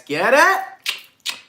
get it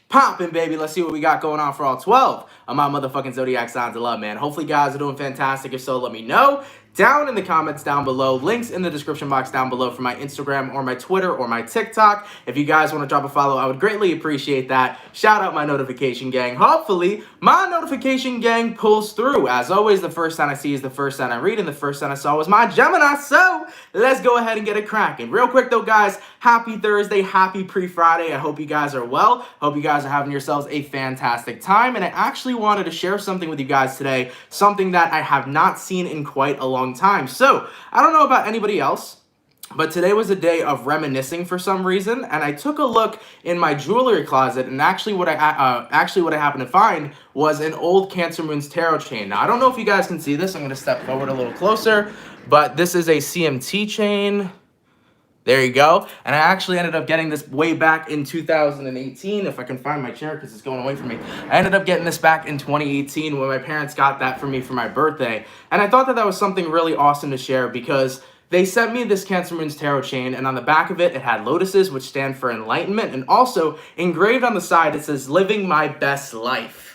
poppin', baby. Let's see what we got going on for all 12 of my motherfucking zodiac signs of love, man. Hopefully, you guys are doing fantastic. If so, let me know down in the comments down below. Links in the description box down below for my Instagram or my Twitter or my TikTok. If you guys want to drop a follow, I would greatly appreciate that. Shout out my notification gang. Hopefully, my notification gang pulls through. As always, the first sign I see is the first sign I read, and the first sign I saw was my Gemini. So let's go ahead and get it cracking. Real quick though, guys, happy Thursday, happy pre-Friday. I hope you guys are well. Hope you guys are having yourselves a fantastic time. And I actually wanted to share something with you guys today, something that I have not seen in quite a long time. So I don't know about anybody else, but today was a day of reminiscing for some reason, and I took a look in my jewelry closet, and actually what I happened to find was an old CancerMoonsTarot chain. Now I don't know if you guys can see this. I'm going to step forward a little closer, but this is a CMT chain. There you go. And I actually ended up getting this way back in 2018, if I can find my chair because it's going away from me. I ended up getting this back in 2018 when my parents got that for me for my birthday. And I thought that that was something really awesome to share because they sent me this CancerMoonsTarot chain, and on the back of it, it had lotuses, which stand for enlightenment. And also, engraved on the side, it says, "Living my best life."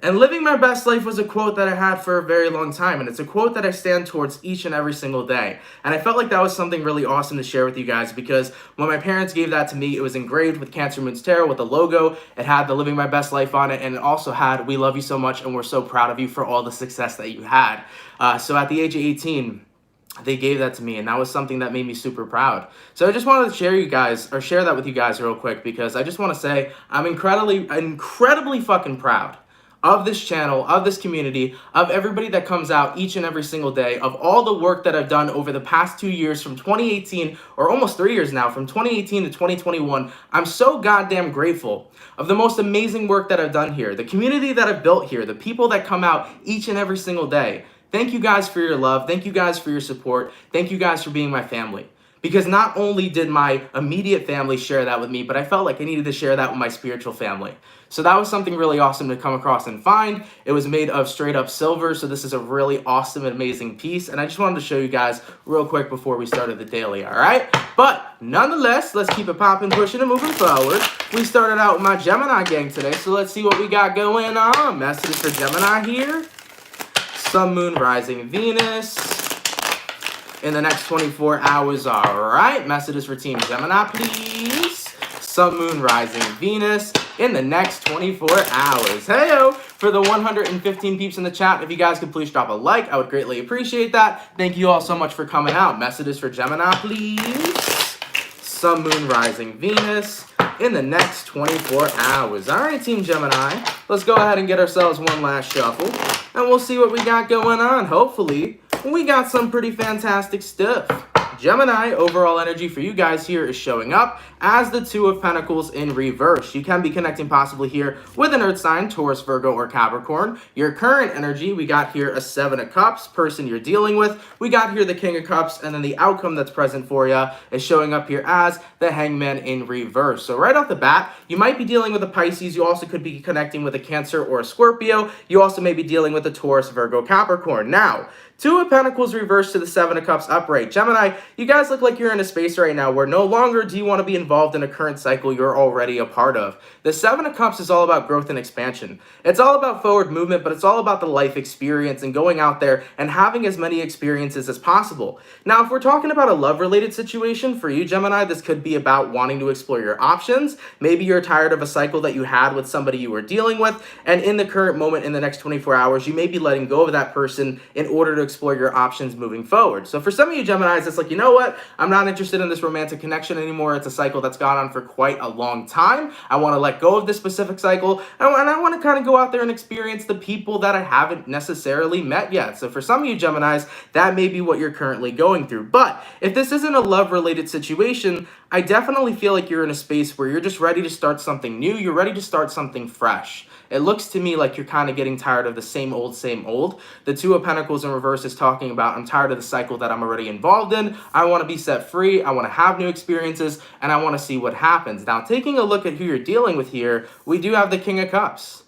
And living my best life was a quote that I had for a very long time, and it's a quote that I stand towards each and every single day. And I felt like that was something really awesome to share with you guys because when my parents gave that to me, it was engraved with CancerMoonsTarot with the logo. It had the living my best life on it, and it also had, "We love you so much and we're so proud of you for all the success that you had." So at the age of 18, they gave that to me, and that was something that made me super proud. So I just wanted to share that with you guys real quick because I just want to say I'm incredibly fucking proud of this channel, of this community, of everybody that comes out each and every single day, of all the work that I've done over the past 2 years from 2018, or almost 3 years now, from 2018 to 2021. I'm so goddamn grateful of the most amazing work that I've done here, the community that I've built here, the people that come out each and every single day. Thank you guys for your love. Thank you guys for your support. Thank you guys for being my family. Because not only did my immediate family share that with me, but I felt like I needed to share that with my spiritual family. So that was something really awesome to come across and find. It was made of straight up silver, so this is a really awesome and amazing piece. And I just wanted to show you guys real quick before we started the daily, all right? But nonetheless, let's keep it popping, pushing, and moving forward. We started out with my Gemini gang today, so let's see what we got going on. Messages for Gemini here. Sun, Moon, Rising, Venus in the next 24 hours, all right? Messages for Team Gemini, please. Sun, Moon, Rising, Venus in the next 24 hours. Heyo! For the 115 peeps in the chat, if you guys could please drop a like, I would greatly appreciate that. Thank you all so much for coming out. Messages for Gemini, please. Sun, Moon, Rising, Venus in the next 24 hours. All right, Team Gemini, let's go ahead and get ourselves one last shuffle, and we'll see what we got going on. Hopefully, we got some pretty fantastic stuff. Gemini, overall energy for you guys here is showing up as the Two of Pentacles in reverse. You can be connecting possibly here with an earth sign, Taurus, Virgo, or Capricorn. Your current energy, we got here a Seven of Cups, person you're dealing with. We got here the King of Cups, and then the outcome that's present for you is showing up here as the Hangman in reverse. So right off the bat, you might be dealing with a Pisces. You also could be connecting with a Cancer or a Scorpio. You also may be dealing with a Taurus, Virgo, Capricorn. Now, Two of Pentacles reversed to the Seven of Cups upright. Gemini, you guys look like you're in a space right now where no longer do you want to be involved in a current cycle you're already a part of. The Seven of Cups is all about growth and expansion. It's all about forward movement, but it's all about the life experience and going out there and having as many experiences as possible. Now, if we're talking about a love-related situation for you, Gemini, this could be about wanting to explore your options. Maybe you're tired of a cycle that you had with somebody you were dealing with, and in the current moment, in the next 24 hours, you may be letting go of that person in order to explore your options moving forward. So for some of you Geminis, it's like, you know what? I'm not interested in this romantic connection anymore. It's a cycle that's gone on for quite a long time. I want to let go of this specific cycle, and I want to kind of go out there and experience the people that I haven't necessarily met yet. So for some of you Geminis, that may be what you're currently going through. But if this isn't a love-related situation, I definitely feel like you're in a space where you're just ready to start something new. You're ready to start something fresh. It looks to me like you're kind of getting tired of the same old, same old. The Two of Pentacles in reverse is talking about, I'm tired of the cycle that I'm already involved in. I want to be set free. I want to have new experiences, and I want to see what happens. Now, taking a look at who you're dealing with here, we do have the King of Cups.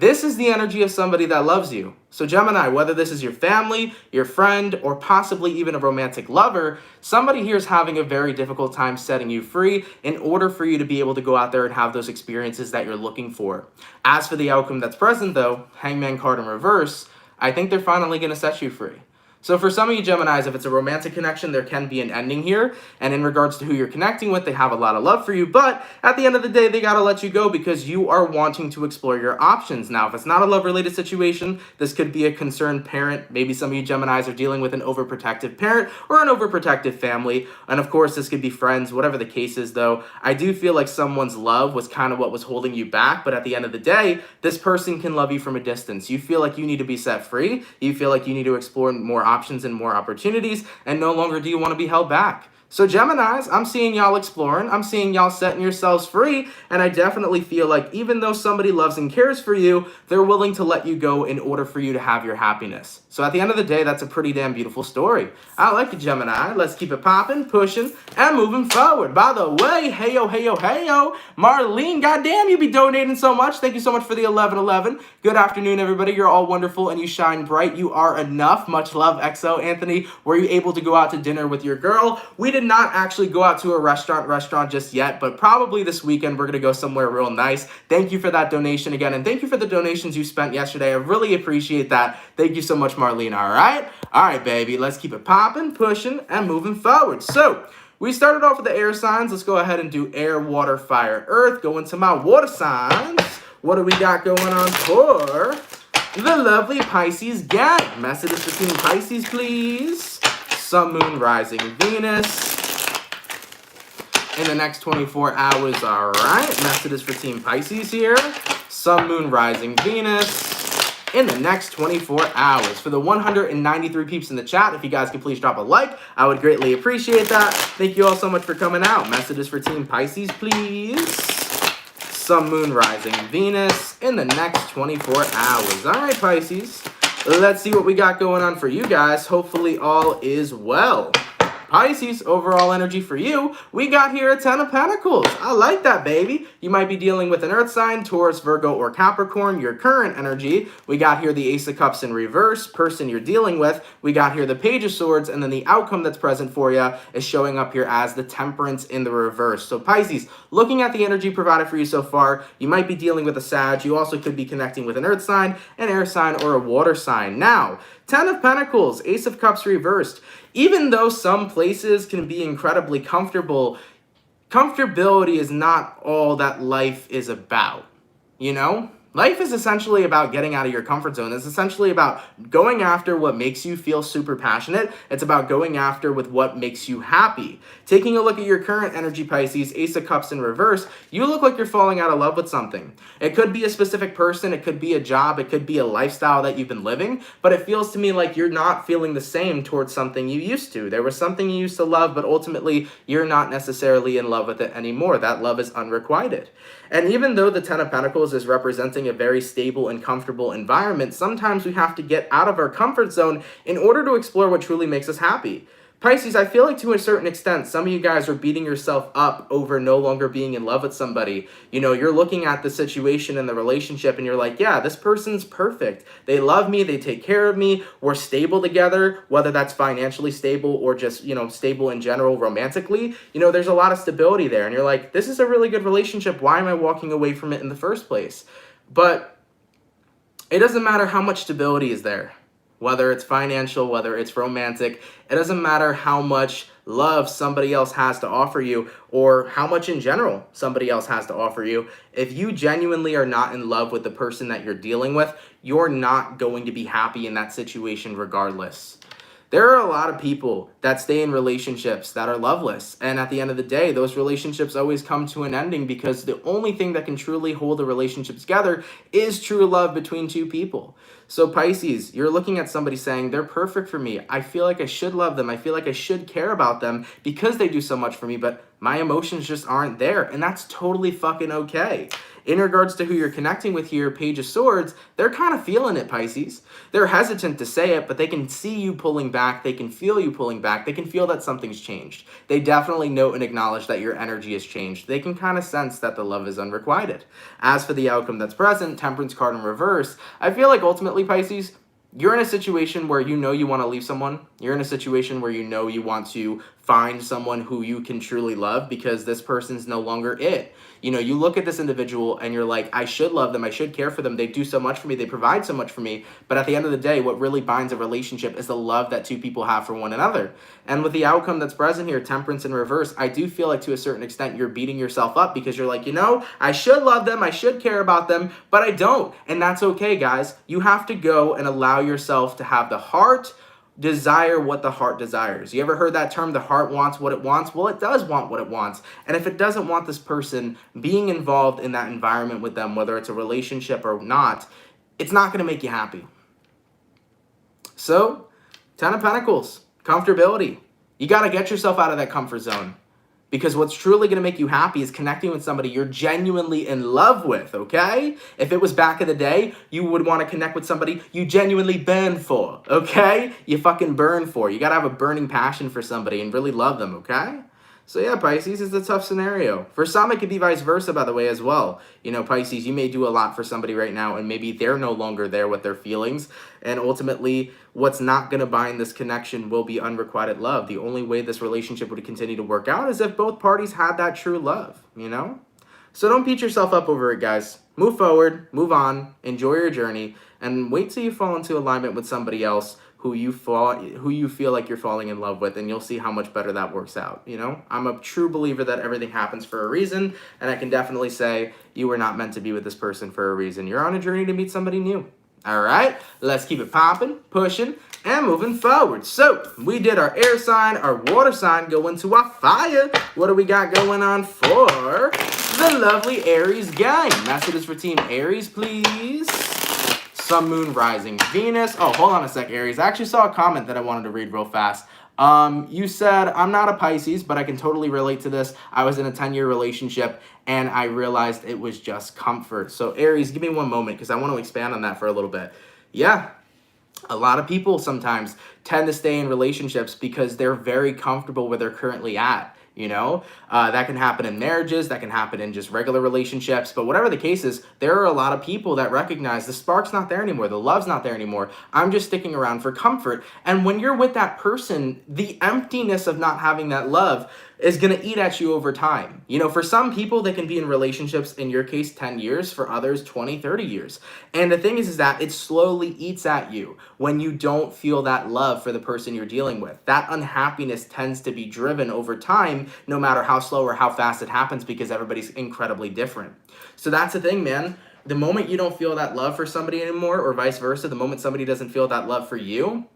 This is the energy of somebody that loves you. So Gemini, whether this is your family, your friend, or possibly even a romantic lover, somebody here is having a very difficult time setting you free in order for you to be able to go out there and have those experiences that you're looking for. As for the outcome that's present though, Hangman card in reverse, I think they're finally going to set you free. So for some of you Geminis, if it's a romantic connection, there can be an ending here. And in regards to who you're connecting with, they have a lot of love for you. But at the end of the day, they got to let you go because you are wanting to explore your options. Now, if it's not a love-related situation, this could be a concerned parent. Maybe some of you Geminis are dealing with an overprotective parent or an overprotective family. And of course, this could be friends, whatever the case is, though. I do feel like someone's love was kind of what was holding you back. But at the end of the day, this person can love you from a distance. You feel like you need to be set free. You feel like you need to explore more options and more opportunities, and no longer do you want to be held back. So Geminis, I'm seeing y'all exploring, I'm seeing y'all setting yourselves free, and I definitely feel like even though somebody loves and cares for you, they're willing to let you go in order for you to have your happiness. So at the end of the day, that's a pretty damn beautiful story. I like it, Gemini. Let's keep it popping, pushing, and moving forward. By the way, heyo, heyo, heyo, Marlene, goddamn, you be donating so much. Thank you so much for the 1111. Good afternoon, everybody. You're all wonderful and you shine bright. You are enough. Much love, XO. Anthony, were you able to go out to dinner with your girl? We did not actually go out to a restaurant just yet, but probably this weekend we're going to go somewhere real nice. Thank you for that donation again, and thank you for the donations you spent yesterday. I really appreciate that. Thank you so much, Marlene. All right, baby. Let's keep it popping, pushing, and moving forward. So we started off with the air signs. Let's go ahead and do air, water, fire, earth. Go into my water signs. What do we got going on for the lovely Pisces gang? Messages between Pisces, please. Sun, moon, rising, Venus in the next 24 hours. All right, messages for Team Pisces here. Sun, moon, rising, Venus in the next 24 hours. For the 193 peeps in the chat, if you guys could please drop a like, I would greatly appreciate that. Thank you all so much for coming out. Messages for Team Pisces, please. Sun, moon, rising, Venus in the next 24 hours. All right, Pisces, let's see what we got going on for you guys. Hopefully all is well. Pisces, overall energy for you, we got here a 10 of Pentacles. I like that, baby. You might be dealing with an earth sign, Taurus, Virgo, or Capricorn. Your current energy, we got here the Ace of Cups in reverse. Person you're dealing with, we got here the Page of Swords, and then the outcome that's present for you is showing up here as the Temperance in the reverse. So Pisces, looking at the energy provided for you so far, you might be dealing with a Sag. You also could be connecting with an earth sign, an air sign, or a water sign. Now, 10 of Pentacles, Ace of Cups reversed. Even though some places can be incredibly comfortable, comfortability is not all that life is about, you know? Life is essentially about getting out of your comfort zone. It's essentially about going after what makes you feel super passionate. It's about going after with what makes you happy. Taking a look at your current energy, Pisces, Ace of Cups in reverse, you look like you're falling out of love with something. It could be a specific person, it could be a job, it could be a lifestyle that you've been living, but it feels to me like you're not feeling the same towards something you used to. There was something you used to love, but ultimately you're not necessarily in love with it anymore. That love is unrequited. And even though the 10 of Pentacles is representing a very stable and comfortable environment, sometimes we have to get out of our comfort zone in order to explore what truly makes us happy. Pisces, I feel like to a certain extent, some of you guys are beating yourself up over no longer being in love with somebody. You know, you're looking at the situation and the relationship and you're like, yeah, this person's perfect. They love me. They take care of me. We're stable together, whether that's financially stable or just, you know, stable in general romantically. You know, there's a lot of stability there. And you're like, this is a really good relationship. Why am I walking away from it in the first place? But it doesn't matter how much stability is there. Whether it's financial, whether it's romantic, it doesn't matter how much love somebody else has to offer you or how much in general somebody else has to offer you. If you genuinely are not in love with the person that you're dealing with, you're not going to be happy in that situation regardless. There are a lot of people that stay in relationships that are loveless. And at the end of the day, those relationships always come to an ending because the only thing that can truly hold a relationship together is true love between two people. So Pisces, you're looking at somebody saying, they're perfect for me. I feel like I should love them. I feel like I should care about them because they do so much for me, but My emotions just aren't there, and that's totally fucking okay. In regards to who you're connecting with here, Page of Swords, they're kind of feeling it, Pisces. They're hesitant to say it, but they can see you pulling back. They can feel you pulling back. They can feel that something's changed. They definitely note and acknowledge that your energy has changed. They can kind of sense that the love is unrequited. As for the outcome that's present, Temperance card in reverse, I feel like ultimately, Pisces, you're in a situation where you know you want to leave someone. You're in a situation where you know you want to find someone who you can truly love because this person's no longer it. You know, you look at this individual and you're like, I should love them. I should care for them. They do so much for me. They provide so much for me. But at the end of the day, what really binds a relationship is the love that two people have for one another. And with the outcome that's present here, Temperance in reverse, I do feel like to a certain extent you're beating yourself up because you're like, you know, I should love them. I should care about them, but I don't. And that's okay, guys. You have to go and allow yourself to have the heart desire what the heart desires. You ever heard that term, the heart wants what it wants? Well, it does want what it wants. And if it doesn't want this person being involved in that environment with them, whether it's a relationship or not, it's not going to make you happy. So, Ten of Pentacles, comfortability. You got to get yourself out of that comfort zone. Because what's truly going to make you happy is connecting with somebody you're genuinely in love with, okay? If it was back in the day, you would want to connect with somebody you genuinely burn for, okay? You fucking burn for. You got to have a burning passion for somebody and really love them, okay? So yeah, Pisces, is a tough scenario. For some, it could be vice versa, by the way, as well. You know, Pisces, you may do a lot for somebody right now, and maybe they're no longer there with their feelings. And ultimately, what's not going to bind this connection will be unrequited love. The only way this relationship would continue to work out is if both parties had that true love, you know? So don't beat yourself up over it, guys. Move forward, move on, enjoy your journey, and wait till you fall into alignment with somebody else who you feel like you're falling in love with, and you'll see how much better that works out, you know? I'm a true believer that everything happens for a reason, and I can definitely say you were not meant to be with this person for a reason. You're on a journey to meet somebody new. All right, let's keep it popping, pushing, and moving forward. So, we did our air sign, our water sign, go into our fire. What do we got going on for the lovely Aries gang? Messages for Team Aries, please. Sun, Moon, Rising, Venus. Oh, hold on a sec, Aries. I actually saw a comment that I wanted to read real fast. You said, I'm not a Pisces, but I can totally relate to this. I was in a 10-year relationship, and I realized it was just comfort. So, Aries, give me one moment, because I want to expand on that for a little bit. Yeah, a lot of people sometimes tend to stay in relationships because they're very comfortable where they're currently at. You know, that can happen in marriages, that can happen in just regular relationships, but whatever the case is, there are a lot of people that recognize the spark's not there anymore, the love's not there anymore, I'm just sticking around for comfort. And when you're with that person, the emptiness of not having that love is going to eat at you over time. You know, for some people, they can be in relationships, in your case, 10 years, for others, 20, 30 years. And the thing is that it slowly eats at you when you don't feel that love for the person you're dealing with. That unhappiness tends to be driven over time, no matter how slow or how fast it happens, because everybody's incredibly different. So that's the thing, man. The moment you don't feel that love for somebody anymore, or vice versa, the moment somebody doesn't feel that love for you,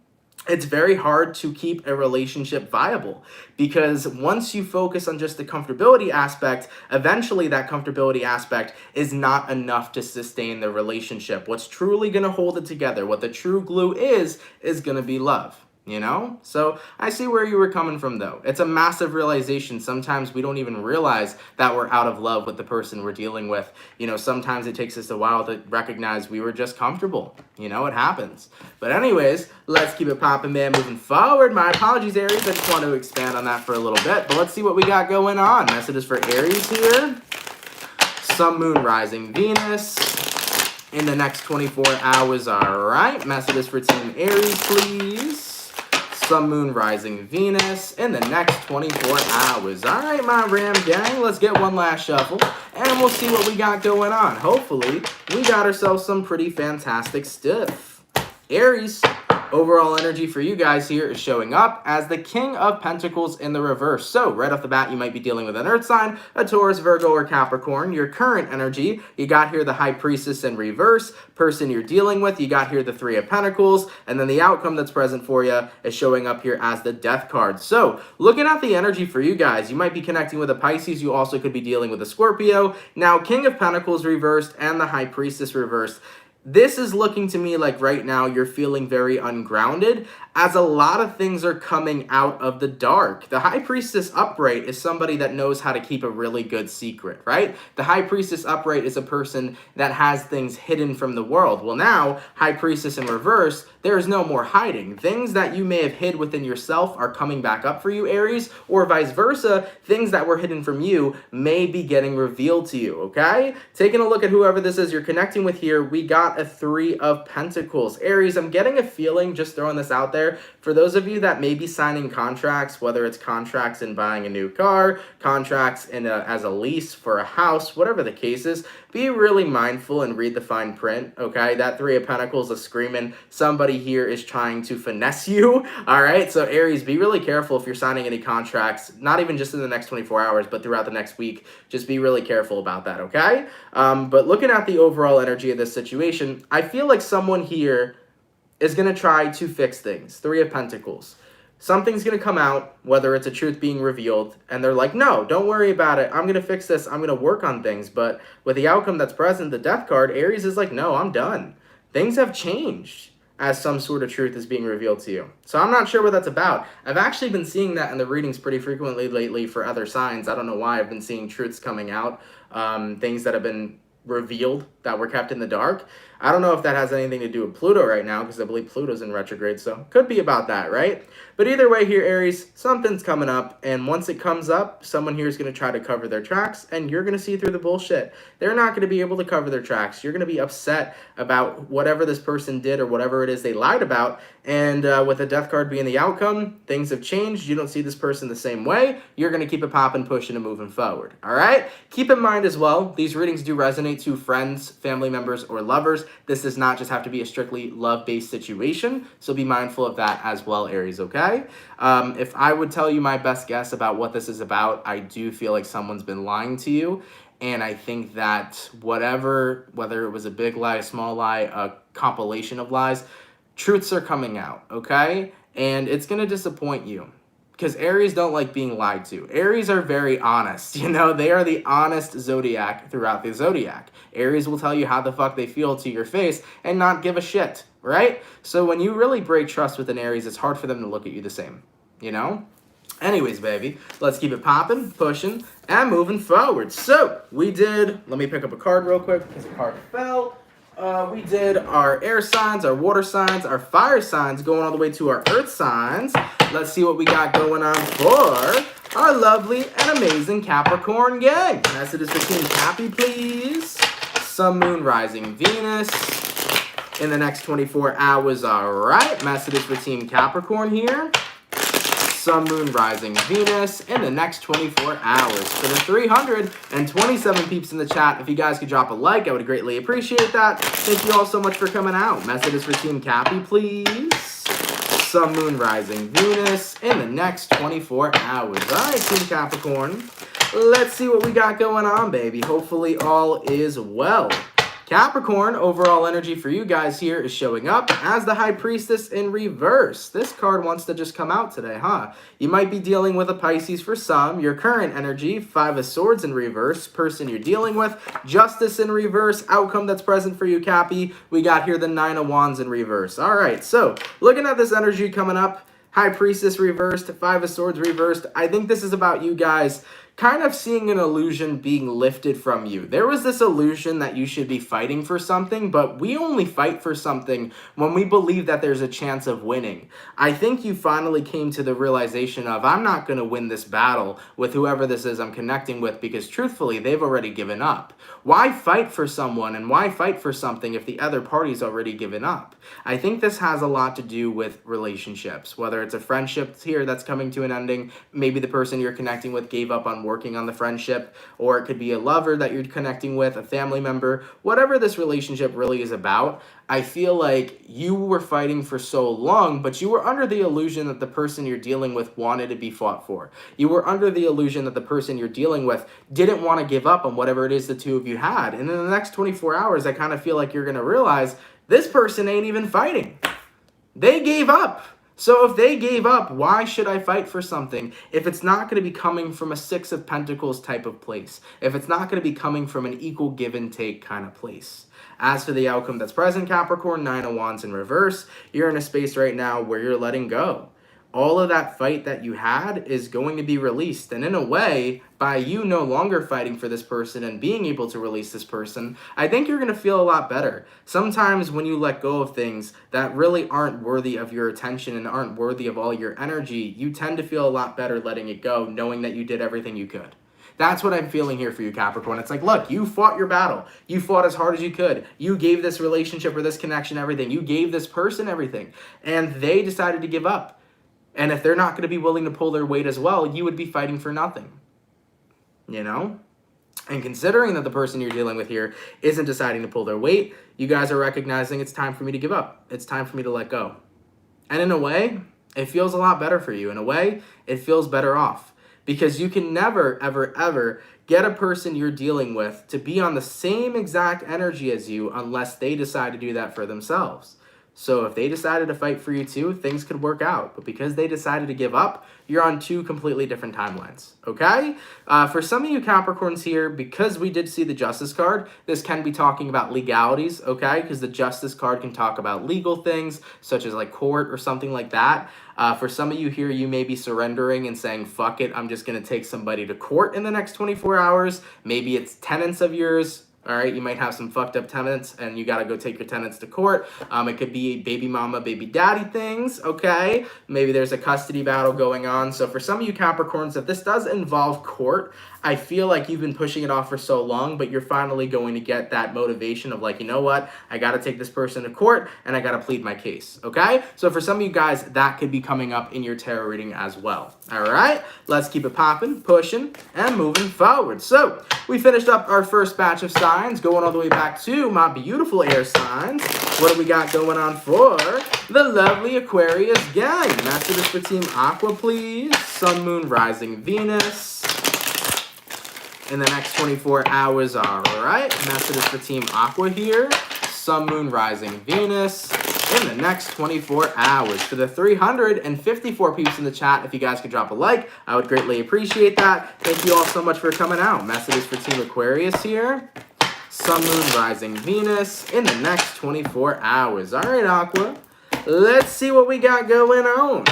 it's very hard to keep a relationship viable, because once you focus on just the comfortability aspect, eventually that comfortability aspect is not enough to sustain the relationship. What's truly going to hold it together, what the true glue is going to be love. You know? So I see where you were coming from, though. It's a massive realization. Sometimes we don't even realize that we're out of love with the person we're dealing with. You know, sometimes it takes us a while to recognize we were just comfortable. You know, it happens. But anyways, let's keep it popping, man. Moving forward. My apologies, Aries. I just want to expand on that for a little bit. But let's see what we got going on. Messages for Aries here. Sun, Moon, Rising, Venus in the next 24 hours. All right. Messages for Team Aries, please. Sun, Moon, Rising, Venus in the next 24 hours. All right, my Ram gang, let's get one last shuffle, and we'll see what we got going on. Hopefully, we got ourselves some pretty fantastic stuff. Aries, overall energy for you guys here is showing up as the King of Pentacles in the reverse. So, right off the bat, you might be dealing with an Earth sign, a Taurus, Virgo, or Capricorn. Your current energy, you got here the High Priestess in reverse. Person you're dealing with, you got here the Three of Pentacles, and then the outcome that's present for you is showing up here as the Death card. So, looking at the energy for you guys, you might be connecting with a Pisces. You also could be dealing with a Scorpio. Now, King of Pentacles reversed and the High Priestess reversed. This is looking to me like right now you're feeling very ungrounded, as a lot of things are coming out of the dark. The High Priestess upright is somebody that knows how to keep a really good secret, right? The High Priestess upright is a person that has things hidden from the world. Well, now, High Priestess in reverse, there is no more hiding. Things that you may have hid within yourself are coming back up for you, Aries, or vice versa. Things that were hidden from you may be getting revealed to you, okay? Taking a look at whoever this is you're connecting with here, we got a 3 of Pentacles. Aries, I'm getting a feeling, just throwing this out there, for those of you that may be signing contracts, whether it's contracts in buying a new car, contracts in as a lease for a house, whatever the case is, be really mindful and read the fine print, okay? That 3 of Pentacles is screaming somebody here is trying to finesse you, all right? So Aries, be really careful if you're signing any contracts, not even just in the next 24 hours, but throughout the next week. Just be really careful about that, okay? But looking at the overall energy of this situation, I feel like someone here is going to try to fix things. 3 of Pentacles. Something's going to come out, whether it's a truth being revealed, and they're like, no, don't worry about it. I'm going to fix this. I'm going to work on things. But with the outcome that's present, the Death card, Aries is like, no, I'm done. Things have changed as some sort of truth is being revealed to you. So I'm not sure what that's about. I've actually been seeing that in the readings pretty frequently lately for other signs. I don't know why. I've been seeing truths coming out, things that have been revealed that were kept in the dark. I don't know if that has anything to do with Pluto right now, because I believe Pluto's in retrograde, so could be about that, right? But either way here, Aries, something's coming up, and once it comes up, someone here is going to try to cover their tracks, and you're going to see through the bullshit. They're not going to be able to cover their tracks. You're going to be upset about whatever this person did or whatever it is they lied about, and with the Death card being the outcome, things have changed. You don't see this person the same way. You're going to keep it popping, pushing, and moving forward, all right? Keep in mind as well, these readings do resonate to friends, family members, or lovers. This does not just have to be a strictly love-based situation, so be mindful of that as well, Aries, okay? If I would tell you my best guess about what this is about, I do feel like someone's been lying to you, and I think that whether it was a big lie, a small lie, a compilation of lies, truths are coming out, okay? And it's going to disappoint you. Because Aries don't like being lied to. Aries are very honest, you know? They are the honest zodiac throughout the zodiac. Aries will tell you how the fuck they feel to your face and not give a shit, right? So when you really break trust with an Aries, it's hard for them to look at you the same, you know? Anyways, baby, let's keep it popping, pushing, and moving forward. So let me pick up a card real quick because the card fell. We did our air signs, our water signs, our fire signs, going all the way to our earth signs. Let's see what we got going on for our lovely and amazing Capricorn gang. Messages for Team Cappy, please. Sun, Moon, Rising, Venus in the next 24 hours. All right, messages for Team Capricorn here. Sun, Moon, Rising, Venus in the next 24 hours. For the 327 peeps in the chat, if you guys could drop a like, I would greatly appreciate that. Thank you all so much for coming out. Messages for Team Cappy, please. Sun, Moon, Rising, Venus in the next 24 hours. All right, Team Capricorn. Let's see what we got going on, baby. Hopefully all is well. Capricorn, overall energy for you guys here is showing up as the High Priestess in reverse. This card wants to just come out today, huh? You might be dealing with a Pisces for some. Your current energy, 5 of Swords in reverse. Person you're dealing with, Justice in reverse. Outcome that's present for you, Cappy. We got here the 9 of Wands in reverse. All right, so looking at this energy coming up, High Priestess reversed, 5 of Swords reversed. I think this is about you guys kind of seeing an illusion being lifted from you. There was this illusion that you should be fighting for something, but we only fight for something when we believe that there's a chance of winning. I think you finally came to the realization of, I'm not going to win this battle with whoever this is I'm connecting with, because truthfully, they've already given up. Why fight for someone and why fight for something if the other party's already given up? I think this has a lot to do with relationships, whether it's a friendship here that's coming to an ending, maybe the person you're connecting with gave up on working on the friendship, or it could be a lover that you're connecting with, a family member, whatever this relationship really is about. I feel like you were fighting for so long, but you were under the illusion that the person you're dealing with wanted to be fought for. You were under the illusion that the person you're dealing with didn't want to give up on whatever it is the two of you had. And in the next 24 hours, I kind of feel like you're going to realize this person ain't even fighting. They gave up. So if they gave up, why should I fight for something if it's not going to be coming from a Six of Pentacles type of place? If it's not going to be coming from an equal give and take kind of place? As for the outcome that's present, Capricorn, Nine of Wands in reverse, you're in a space right now where you're letting go. All of that fight that you had is going to be released. And in a way, by you no longer fighting for this person and being able to release this person, I think you're going to feel a lot better. Sometimes when you let go of things that really aren't worthy of your attention and aren't worthy of all your energy, you tend to feel a lot better letting it go, knowing that you did everything you could. That's what I'm feeling here for you, Capricorn. It's like, look, you fought your battle. You fought as hard as you could. You gave this relationship or this connection everything. You gave this person everything. And they decided to give up. And if they're not going to be willing to pull their weight as well, you would be fighting for nothing. You know? And considering that the person you're dealing with here isn't deciding to pull their weight, you guys are recognizing it's time for me to give up. It's time for me to let go. And in a way, it feels a lot better for you. In a way, it feels better off. Because you can never, ever, ever get a person you're dealing with to be on the same exact energy as you unless they decide to do that for themselves. So if they decided to fight for you too, things could work out. But because they decided to give up, you're on two completely different timelines, okay? For some of you Capricorns here, because we did see the Justice card, this can be talking about legalities, okay? Because the Justice card can talk about legal things, such as like court or something like that. For some of you here, you may be surrendering and saying, fuck it, I'm just going to take somebody to court in the next 24 hours. Maybe it's tenants of yours. All right, you might have some fucked up tenants and you got to go take your tenants to court. It could be baby mama, baby daddy things, okay? Maybe there's a custody battle going on. So for some of you Capricorns, if this does involve court, I feel like you've been pushing it off for so long, but you're finally going to get that motivation of like, you know what? I got to take this person to court and I got to plead my case, okay? So for some of you guys, that could be coming up in your tarot reading as well. All right, let's keep it popping, pushing, and moving forward. So we finished up our first batch of signs, going all the way back to my beautiful air signs. What do we got going on for the lovely Aquarius gang? Messages for Team Aqua, please. Sun, Moon, Rising, Venus in the next 24 hours, all right? Messages for Team Aqua here. Sun, Moon, Rising, Venus in the next 24 hours. For the 354 peeps in the chat, if you guys could drop a like, I would greatly appreciate that. Thank you all so much for coming out. Messages for Team Aquarius here. Sun, Moon, Rising, Venus in the next 24 hours. All right, Aqua, let's see what we got going on.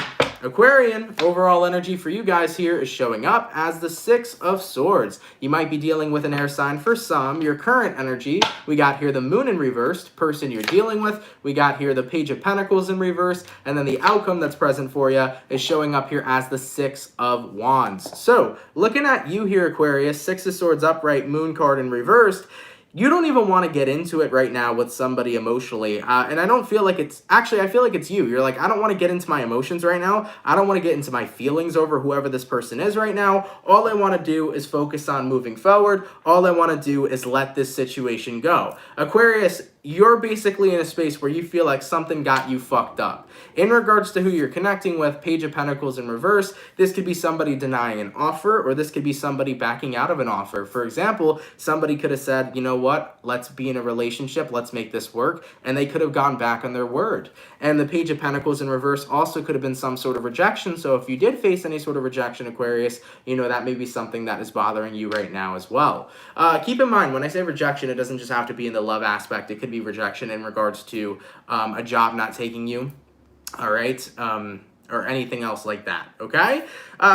Aquarian, overall energy for you guys here is showing up as the Six of Swords. You might be dealing with an air sign for some. Your current energy, we got here the Moon in reversed, person you're dealing with. We got here the Page of Pentacles in reverse. And then the outcome that's present for you is showing up here as the Six of Wands. So, looking at you here, Aquarius, Six of Swords upright, Moon card in reversed. You don't even want to get into it right now with somebody emotionally. And I don't feel like it's... Actually, I feel like it's you. You're like, I don't want to get into my emotions right now. I don't want to get into my feelings over whoever this person is right now. All I want to do is focus on moving forward. All I want to do is let this situation go. Aquarius, you're basically in a space where you feel like something got you fucked up. In regards to who you're connecting with, Page of Pentacles in reverse, this could be somebody denying an offer, or this could be somebody backing out of an offer. For example, somebody could have said, you know what, let's be in a relationship, let's make this work, and they could have gone back on their word. And the Page of Pentacles in reverse also could have been some sort of rejection. So if you did face any sort of rejection, Aquarius, you know, that may be something that is bothering you right now as well. Keep in mind, when I say rejection, it doesn't just have to be in the love aspect. It could be rejection in regards to a job not taking you, all right, or anything else like that, okay?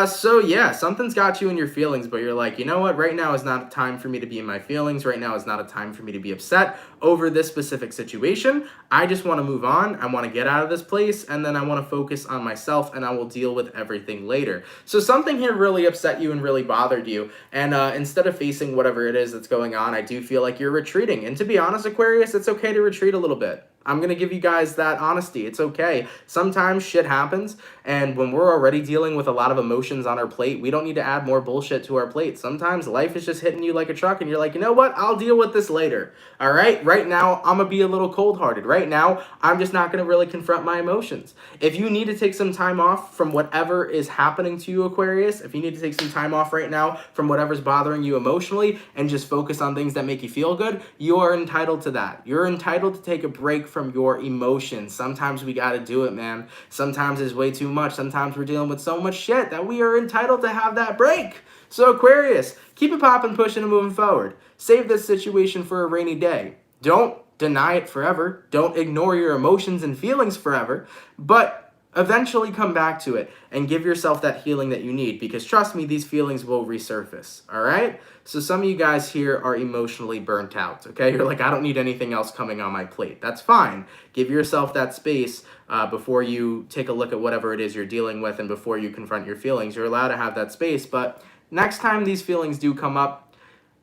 So yeah, something's got you in your feelings, but you're like, you know what, right now is not a time for me to be in my feelings. Right now is not a time for me to be upset over this specific situation. I just want to move on. I want to get out of this place, and then I want to focus on myself, and I will deal with everything later. So something here really upset you and really bothered you, and instead of facing whatever it is that's going on, I do feel like you're retreating. And to be honest, Aquarius, it's okay to retreat a little bit. I'm going to give you guys that honesty. It's okay. Sometimes shit happens, and when we're already dealing with a lot of emotions on our plate, we don't need to add more bullshit to our plate. Sometimes life is just hitting you like a truck, and you're like, you know what? I'll deal with this later. All right? Right now, I'm going to be a little cold-hearted. Right now, I'm just not going to really confront my emotions. If you need to take some time off from whatever is happening to you, Aquarius, if you need to take some time off right now from whatever's bothering you emotionally and just focus on things that make you feel good, you are entitled to that. You're entitled to take a break from your emotions. Sometimes we got to do it, man. Sometimes it's way too much. Sometimes we're dealing with so much shit that we are entitled to have that break. So Aquarius, keep it popping, pushing, and moving forward. Save this situation for a rainy day. Don't deny it forever. Don't ignore your emotions and feelings forever. But eventually come back to it and give yourself that healing that you need, because trust me, these feelings will resurface. All right? So some of you guys here are emotionally burnt out. Okay? You're like, I don't need anything else coming on my plate. That's fine. Give yourself that space before you take a look at whatever it is you're dealing with, and before you confront your feelings. You're allowed to have that space. But next time these feelings do come up,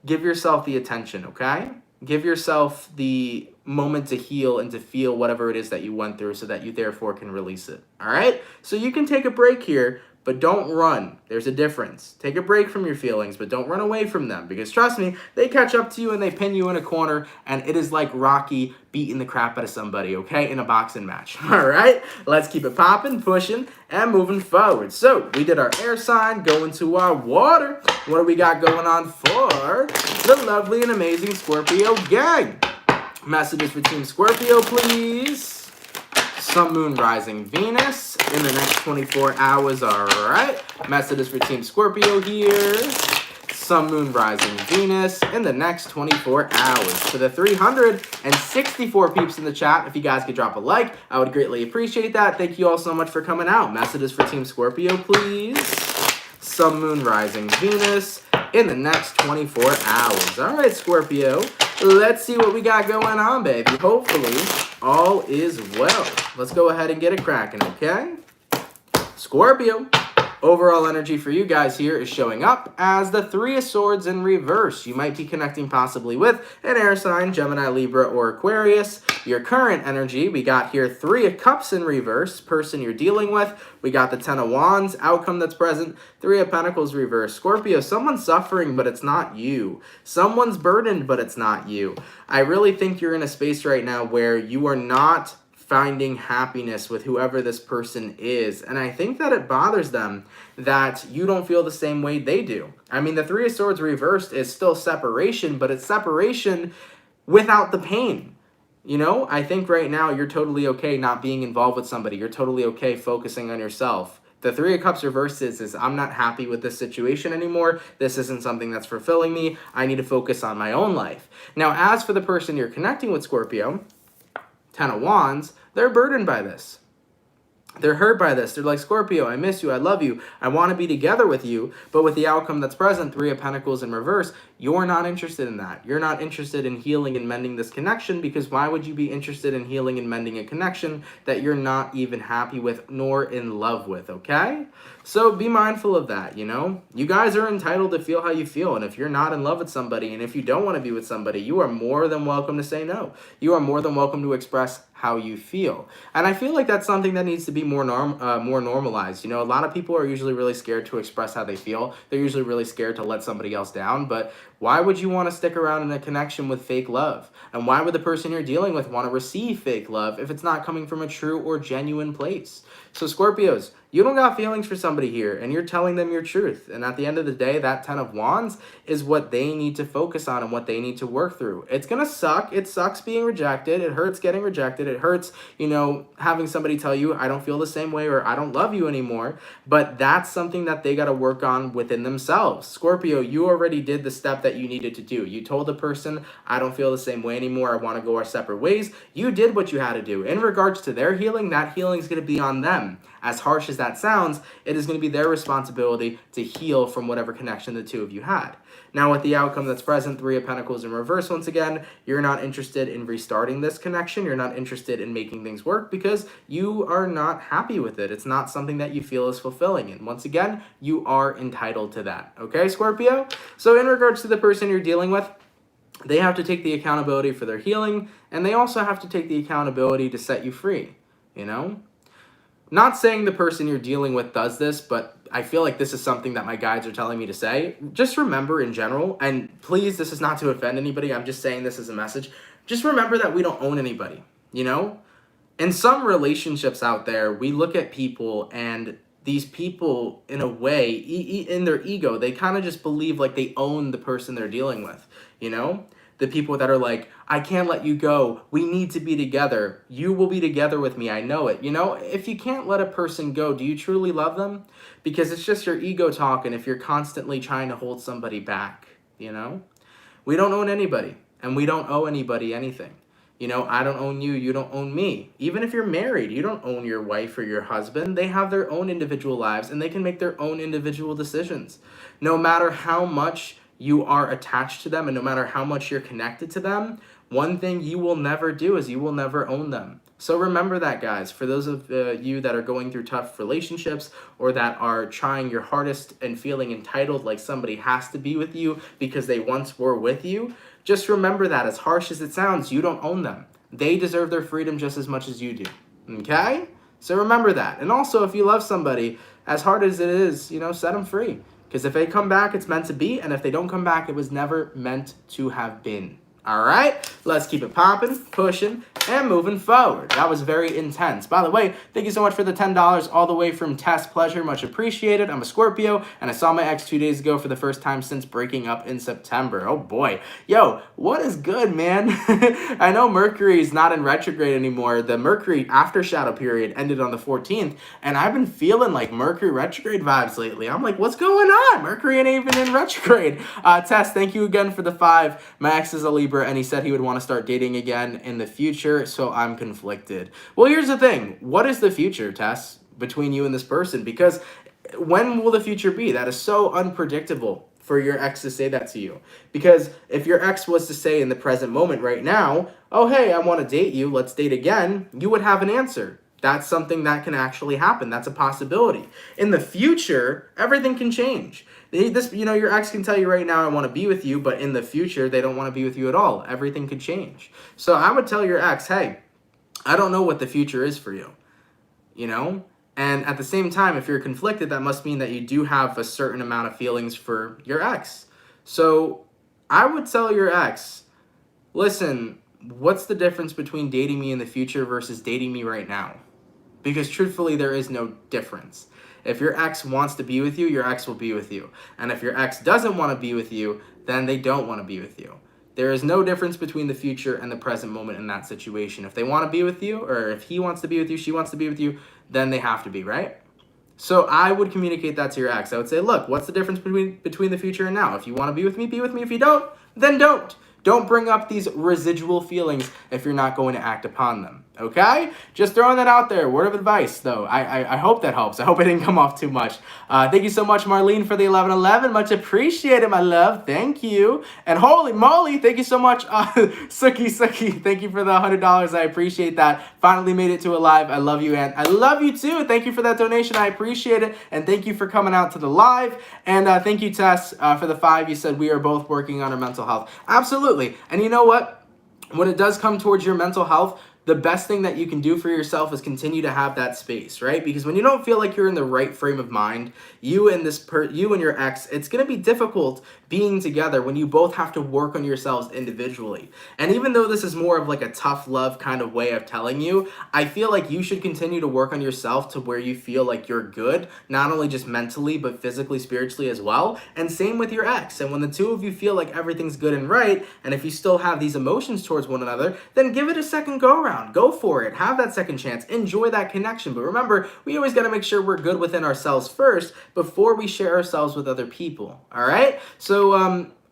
give yourself the attention, okay? Give yourself the moment to heal and to feel whatever it is that you went through, so that you therefore can release it, all right? So you can take a break here, but don't run. There's a difference. Take a break from your feelings, but don't run away from them, because trust me, they catch up to you and they pin you in a corner, and it is like Rocky beating the crap out of somebody, okay, in a boxing match. All right, let's keep it popping, pushing, and moving forward. So we did our air sign, go into our water. What do we got going on for the lovely and amazing Scorpio gang? Messages for Team Scorpio, please. Sun, Moon, Rising, Venus in the next 24 hours, all right. Messages for Team Scorpio here. Sun, Moon, Rising, Venus in the next 24 hours. For the 364 peeps in the chat, if you guys could drop a like, I would greatly appreciate that. Thank you all so much for coming out. Messages for Team Scorpio, please. Sun, Moon, Rising, Venus in the next 24 hours. All right, Scorpio, let's see what we got going on, baby. Hopefully, all is well. Let's go ahead and get it cracking, okay? Scorpio, overall energy for you guys here is showing up as the Three of Swords in reverse. You might be connecting possibly with an air sign, Gemini, Libra, or Aquarius. Your current energy, we got here Three of Cups in reverse, person you're dealing with. We got the Ten of Wands, outcome that's present. Three of Pentacles reverse. Scorpio, someone's suffering, but it's not you. Someone's burdened, but it's not you. I really think you're in a space right now where you are not finding happiness with whoever this person is. And I think that it bothers them that you don't feel the same way they do. I mean, the Three of Swords reversed is still separation, but it's separation without the pain. You know, I think right now you're totally okay not being involved with somebody. You're totally okay focusing on yourself. The Three of Cups reversed is I'm not happy with this situation anymore. This isn't something that's fulfilling me. I need to focus on my own life. Now, as for the person you're connecting with, Scorpio, Ten of Wands, they're burdened by this. They're hurt by this. They're like, Scorpio, I miss you. I love you. I want to be together with you. But with the outcome that's present, Three of Pentacles in reverse, you're not interested in that. You're not interested in healing and mending this connection, because why would you be interested in healing and mending a connection that you're not even happy with nor in love with, okay? So be mindful of that, you know? You guys are entitled to feel how you feel, and if you're not in love with somebody, and if you don't want to be with somebody, you are more than welcome to say no. You are more than welcome to express how you feel. And I feel like that's something that needs to be more normalized. You know, a lot of people are usually really scared to express how they feel. They're usually really scared to let somebody else down, but why would you want to stick around in a connection with fake love? And why would the person you're dealing with want to receive fake love if it's not coming from a true or genuine place? So Scorpios, you don't got feelings for somebody here, and you're telling them your truth. And at the end of the day, that Ten of Wands is what they need to focus on and what they need to work through. It's going to suck. It sucks being rejected. It hurts getting rejected. It hurts, you know, having somebody tell you, I don't feel the same way, or I don't love you anymore. But that's something that they got to work on within themselves. Scorpio, you already did the step that you needed to do. You told the person, I don't feel the same way anymore. I want to go our separate ways. You did what you had to do. In regards to their healing, that healing is going to be on them. As harsh as that sounds, it is going to be their responsibility to heal from whatever connection the two of you had. Now, with the outcome that's present, Three of Pentacles in reverse, once again, you're not interested in restarting this connection. You're not interested in making things work because you are not happy with it. It's not something that you feel is fulfilling. And once again, you are entitled to that. Okay, Scorpio? So in regards to the person you're dealing with, they have to take the accountability for their healing, and they also have to take the accountability to set you free, you know? Not saying the person you're dealing with does this, but I feel like this is something that my guides are telling me to say. Just remember in general, and please, this is not to offend anybody, I'm just saying this as a message. Just remember that we don't own anybody, you know? In some relationships out there, we look at people, and these people, in a way, in their ego, they kind of just believe like they own the person they're dealing with, you know? the people that are like, I can't let you go. We need to be together. You will be together with me. I know it. You know, if you can't let a person go, do you truly love them? Because it's just your ego talking if you're constantly trying to hold somebody back, you know? We don't own anybody, and we don't owe anybody anything. You know, I don't own you, you don't own me. Even if you're married, you don't own your wife or your husband. They have their own individual lives, and they can make their own individual decisions. No matter how much you are attached to them, and no matter how much you're connected to them, one thing you will never do is you will never own them. So remember that, guys. For those of you that are going through tough relationships, or that are trying your hardest and feeling entitled like somebody has to be with you because they once were with you, just remember that, as harsh as it sounds, you don't own them. They deserve their freedom just as much as you do. Okay? So remember that. And also, if you love somebody, as hard as it is, you know, set them free. Because if they come back, it's meant to be. And if they don't come back, it was never meant to have been. All right, let's keep it popping, pushing, and moving forward. That was very intense. By the way, thank you so much for the $10 all the way from Tess Pleasure. Much appreciated. I'm a Scorpio, and I saw my ex 2 days ago for the first time since breaking up in September. Oh, boy. Yo, what is good, man? I know Mercury is not in retrograde anymore. The Mercury after shadow period ended on the 14th, and I've been feeling like Mercury retrograde vibes lately. I'm like, what's going on? Mercury ain't even in retrograde. Tess, thank you again for the 5. My ex is a Libra, and he said he would want to start dating again in the future, so I'm conflicted. Well, here's the thing. What is the future, Tess, between you and this person? Because when will the future be? That is so unpredictable for your ex to say that to you. Because if your ex was to say in the present moment right now, oh, hey, I want to date you, let's date again, you would have an answer. That's something that can actually happen. That's a possibility. In the future, everything can change. Your ex can tell you right now, I want to be with you, but in the future, they don't want to be with you at all. Everything could change. So I would tell your ex, hey, I don't know what the future is for you, you know? And at the same time, if you're conflicted, that must mean that you do have a certain amount of feelings for your ex. So I would tell your ex, listen, what's the difference between dating me in the future versus dating me right now? Because truthfully, there is no difference. If your ex wants to be with you, your ex will be with you. And if your ex doesn't want to be with you, then they don't want to be with you. There is no difference between the future and the present moment in that situation. If they want to be with you, or if he wants to be with you, she wants to be with you, then they have to be, right? So I would communicate that to your ex. I would say, look, what's the difference between the future and now? If you want to be with me, be with me. If you don't, then don't. Don't bring up these residual feelings if you're not going to act upon them, okay? Just throwing that out there. Word of advice, though. I hope that helps. I hope it didn't come off too much. Thank you so much, Marlene, for the 1111. Much appreciated, my love. Thank you. And holy moly, thank you so much, Suki. Thank you for the $100. I appreciate that. Finally made it to a live. I love you, and I love you, too. Thank you for that donation. I appreciate it. And thank you for coming out to the live. And thank you, Tess, for the 5. You said we are both working on our mental health. Absolutely. And you know what? When it does come towards your mental health, the best thing that you can do for yourself is continue to have that space, right? Because when you don't feel like you're in the right frame of mind, you and your ex, it's going to be difficult being together when you both have to work on yourselves individually. And even though this is more of like a tough love kind of way of telling you, I feel like you should continue to work on yourself to where you feel like you're good, not only just mentally, but physically, spiritually as well. And same with your ex. And when the two of you feel like everything's good and right, and if you still have these emotions towards one another, then give it a second go around. Go for it. Have that second chance. Enjoy that connection. But remember, we always got to make sure we're good within ourselves first before we share ourselves with other people. All right? So,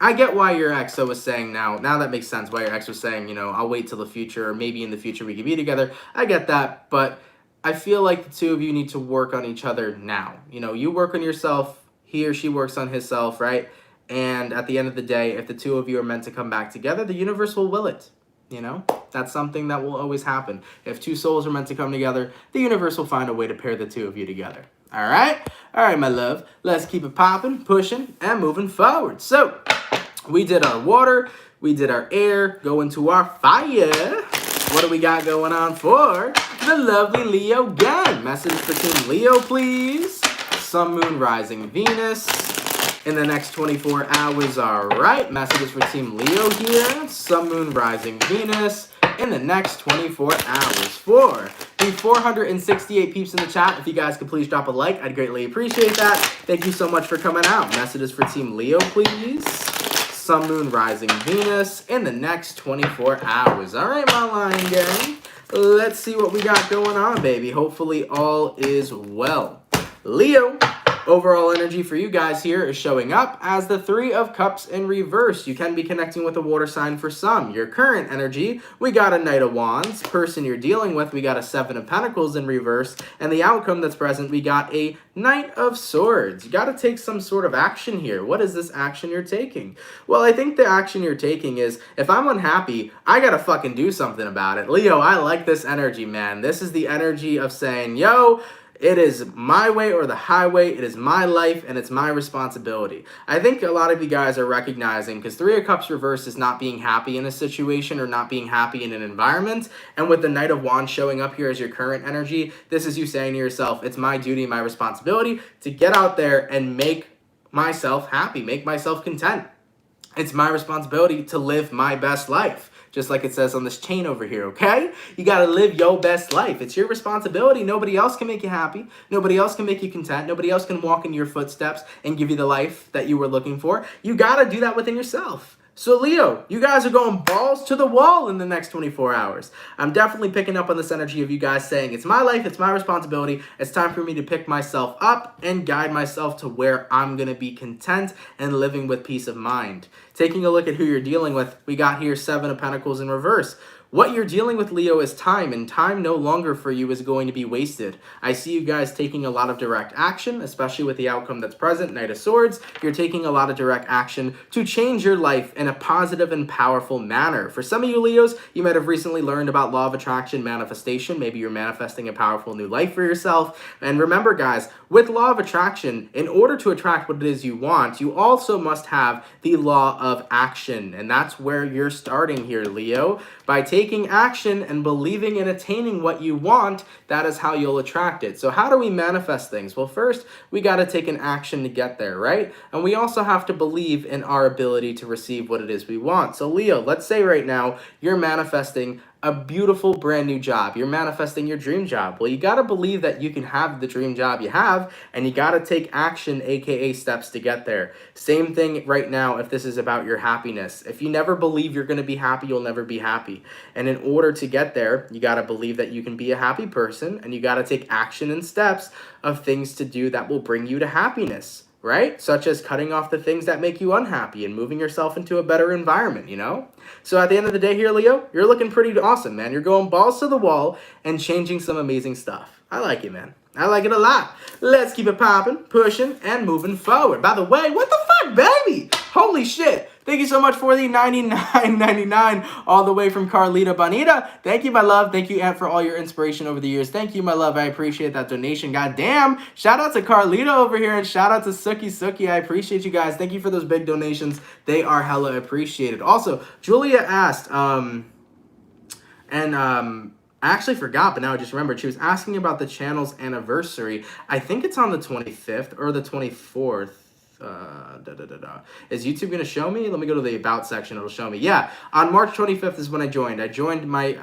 I get why your ex was saying now that makes sense why your ex was saying, you know, I'll wait till the future, or maybe in the future we could be together. I get that, but I feel like the two of you need to work on each other now. You know, you work on yourself, he or she works on himself, right? And at the end of the day, if the two of you are meant to come back together, the universe will it. You know, that's something that will always happen. If two souls are meant to come together, the universe will find a way to pair the two of you together. All right, my love. Let's keep it popping, pushing, and moving forward. So we did our water, we did our air, go into our fire. What do we got going on for the lovely Leo gun? Message for Team Leo, please. Sun, Moon, Rising, Venus. In the next 24 hours, all right. Messages for Team Leo here. Sun, Moon, Rising, Venus. In the next 24 hours for the 468 peeps in the chat. If you guys could please drop a like, I'd greatly appreciate that. Thank you so much for coming out. Messages for Team Leo, please. Sun, Moon, Rising, Venus in the next 24 hours. All right, my Lion Gang. Let's see what we got going on, baby. Hopefully all is well. Leo, overall energy for you guys here is showing up as the Three of Cups in reverse. You can be connecting with a water sign for some. Your current energy, we got a Knight of Wands. Person you're dealing with, we got a Seven of Pentacles in reverse. And the outcome that's present, we got a Knight of Swords. You got to take some sort of action here. What is this action you're taking? Well, I think the action you're taking is, if I'm unhappy, I got to fucking do something about it. Leo, I like this energy, man. This is the energy of saying, yo, it is my way or the highway. It is my life and it's my responsibility. I think a lot of you guys are recognizing, because Three of Cups reverse is not being happy in a situation or not being happy in an environment. And with the Knight of Wands showing up here as your current energy, this is you saying to yourself, it's my duty, my responsibility to get out there and make myself happy, make myself content. It's my responsibility to live my best life. Just like it says on this chain over here, okay? You got to live your best life. It's your responsibility. Nobody else can make you happy. Nobody else can make you content. Nobody else can walk in your footsteps and give you the life that you were looking for. You got to do that within yourself. So Leo, you guys are going balls to the wall in the next 24 hours. I'm definitely picking up on this energy of you guys saying, it's my life, it's my responsibility. It's time for me to pick myself up and guide myself to where I'm going to be content and living with peace of mind. Taking a look at who you're dealing with, we got here Seven of Pentacles in reverse. What you're dealing with, Leo, is time, and time no longer for you is going to be wasted. I see you guys taking a lot of direct action, especially with the outcome that's present, Knight of Swords. You're taking a lot of direct action to change your life in a positive and powerful manner. For some of you Leos, you might have recently learned about law of attraction manifestation. Maybe you're manifesting a powerful new life for yourself. And remember, guys, with law of attraction, in order to attract what it is you want, you also must have the law of action. And that's where you're starting here, Leo. By taking action and believing in attaining what you want, that is how you'll attract it. So how do we manifest things? Well, first, we got to take an action to get there, right? And we also have to believe in our ability to receive what it is we want. So Leo, let's say right now you're manifesting a beautiful brand new job. You're manifesting your dream job. Well, you got to believe that you can have the dream job you have, and you got to take action, aka steps, to get there. Same thing right now if this is about your happiness. If you never believe you're going to be happy, you'll never be happy. And in order to get there, you got to believe that you can be a happy person, and you got to take action and steps of things to do that will bring you to happiness, right? Such as cutting off the things that make you unhappy and moving yourself into a better environment, you know? So at the end of the day here, Leo, you're looking pretty awesome, man. You're going balls to the wall and changing some amazing stuff. I like it, man. I like it a lot. Let's keep it popping, pushing, and moving forward. By the way, what the fuck, baby? Holy shit. Thank you so much for the $99.99 all the way from Carlita Bonita. Thank you, my love. Thank you, Aunt, for all your inspiration over the years. Thank you, my love. I appreciate that donation. God damn. Shout out to Carlita over here and shout out to Suki. I appreciate you guys. Thank you for those big donations. They are hella appreciated. Also, Julia asked, I actually forgot, but now I just remembered. She was asking about the channel's anniversary. I think it's on the 25th or the 24th. Is YouTube gonna show me? Let me go to the about section. It'll show me. Yeah, on March 25th is when I joined. I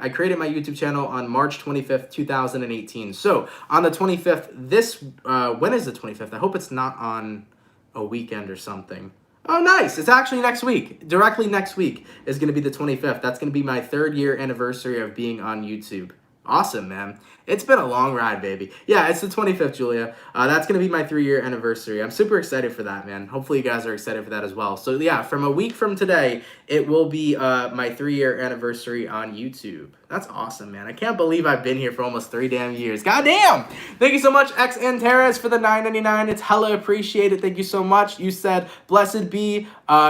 created my YouTube channel on March 25th, 2018. So on the 25th, when is the 25th? I hope it's not on a weekend or something. Oh, nice. It's actually next week. Directly next week is going to be the 25th. That's going to be my 3rd year anniversary of being on YouTube. Awesome, man. It's been a long ride, baby. Yeah, it's the 25th, Julia. That's going to be my 3-year anniversary. I'm super excited for that, man. Hopefully you guys are excited for that as well. So yeah, from a week from today, it will be my 3-year anniversary on YouTube. That's awesome, man. I can't believe I've been here for almost 3 damn years. God damn! Thank you so much, X and Terrace, for the $9.99. It's hella appreciated. Thank you so much. You said, blessed be.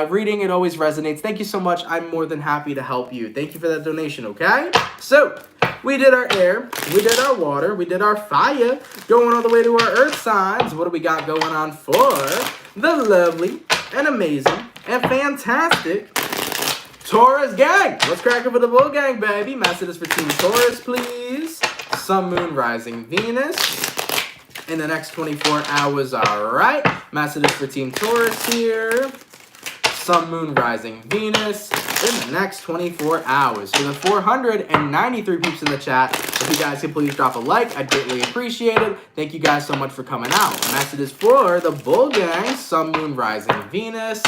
Reading it always resonates. Thank you so much. I'm more than happy to help you. Thank you for that donation, okay? So, we did our air, we did our water, we did our fire, going all the way to our earth signs. What do we got going on for the lovely and amazing and fantastic Taurus gang? Let's crack it for the bull gang, baby. Messages for Team Taurus, please. Sun, Moon, Rising, Venus in the next 24 hours, all right. Messages for Team Taurus here. Sun, Moon, Rising, Venus in the next 24 hours. For the 493 peeps in the chat, if you guys could please drop a like, I'd greatly appreciate it. Thank you guys so much for coming out. Messages for the bull gang, Sun, Moon, Rising, Venus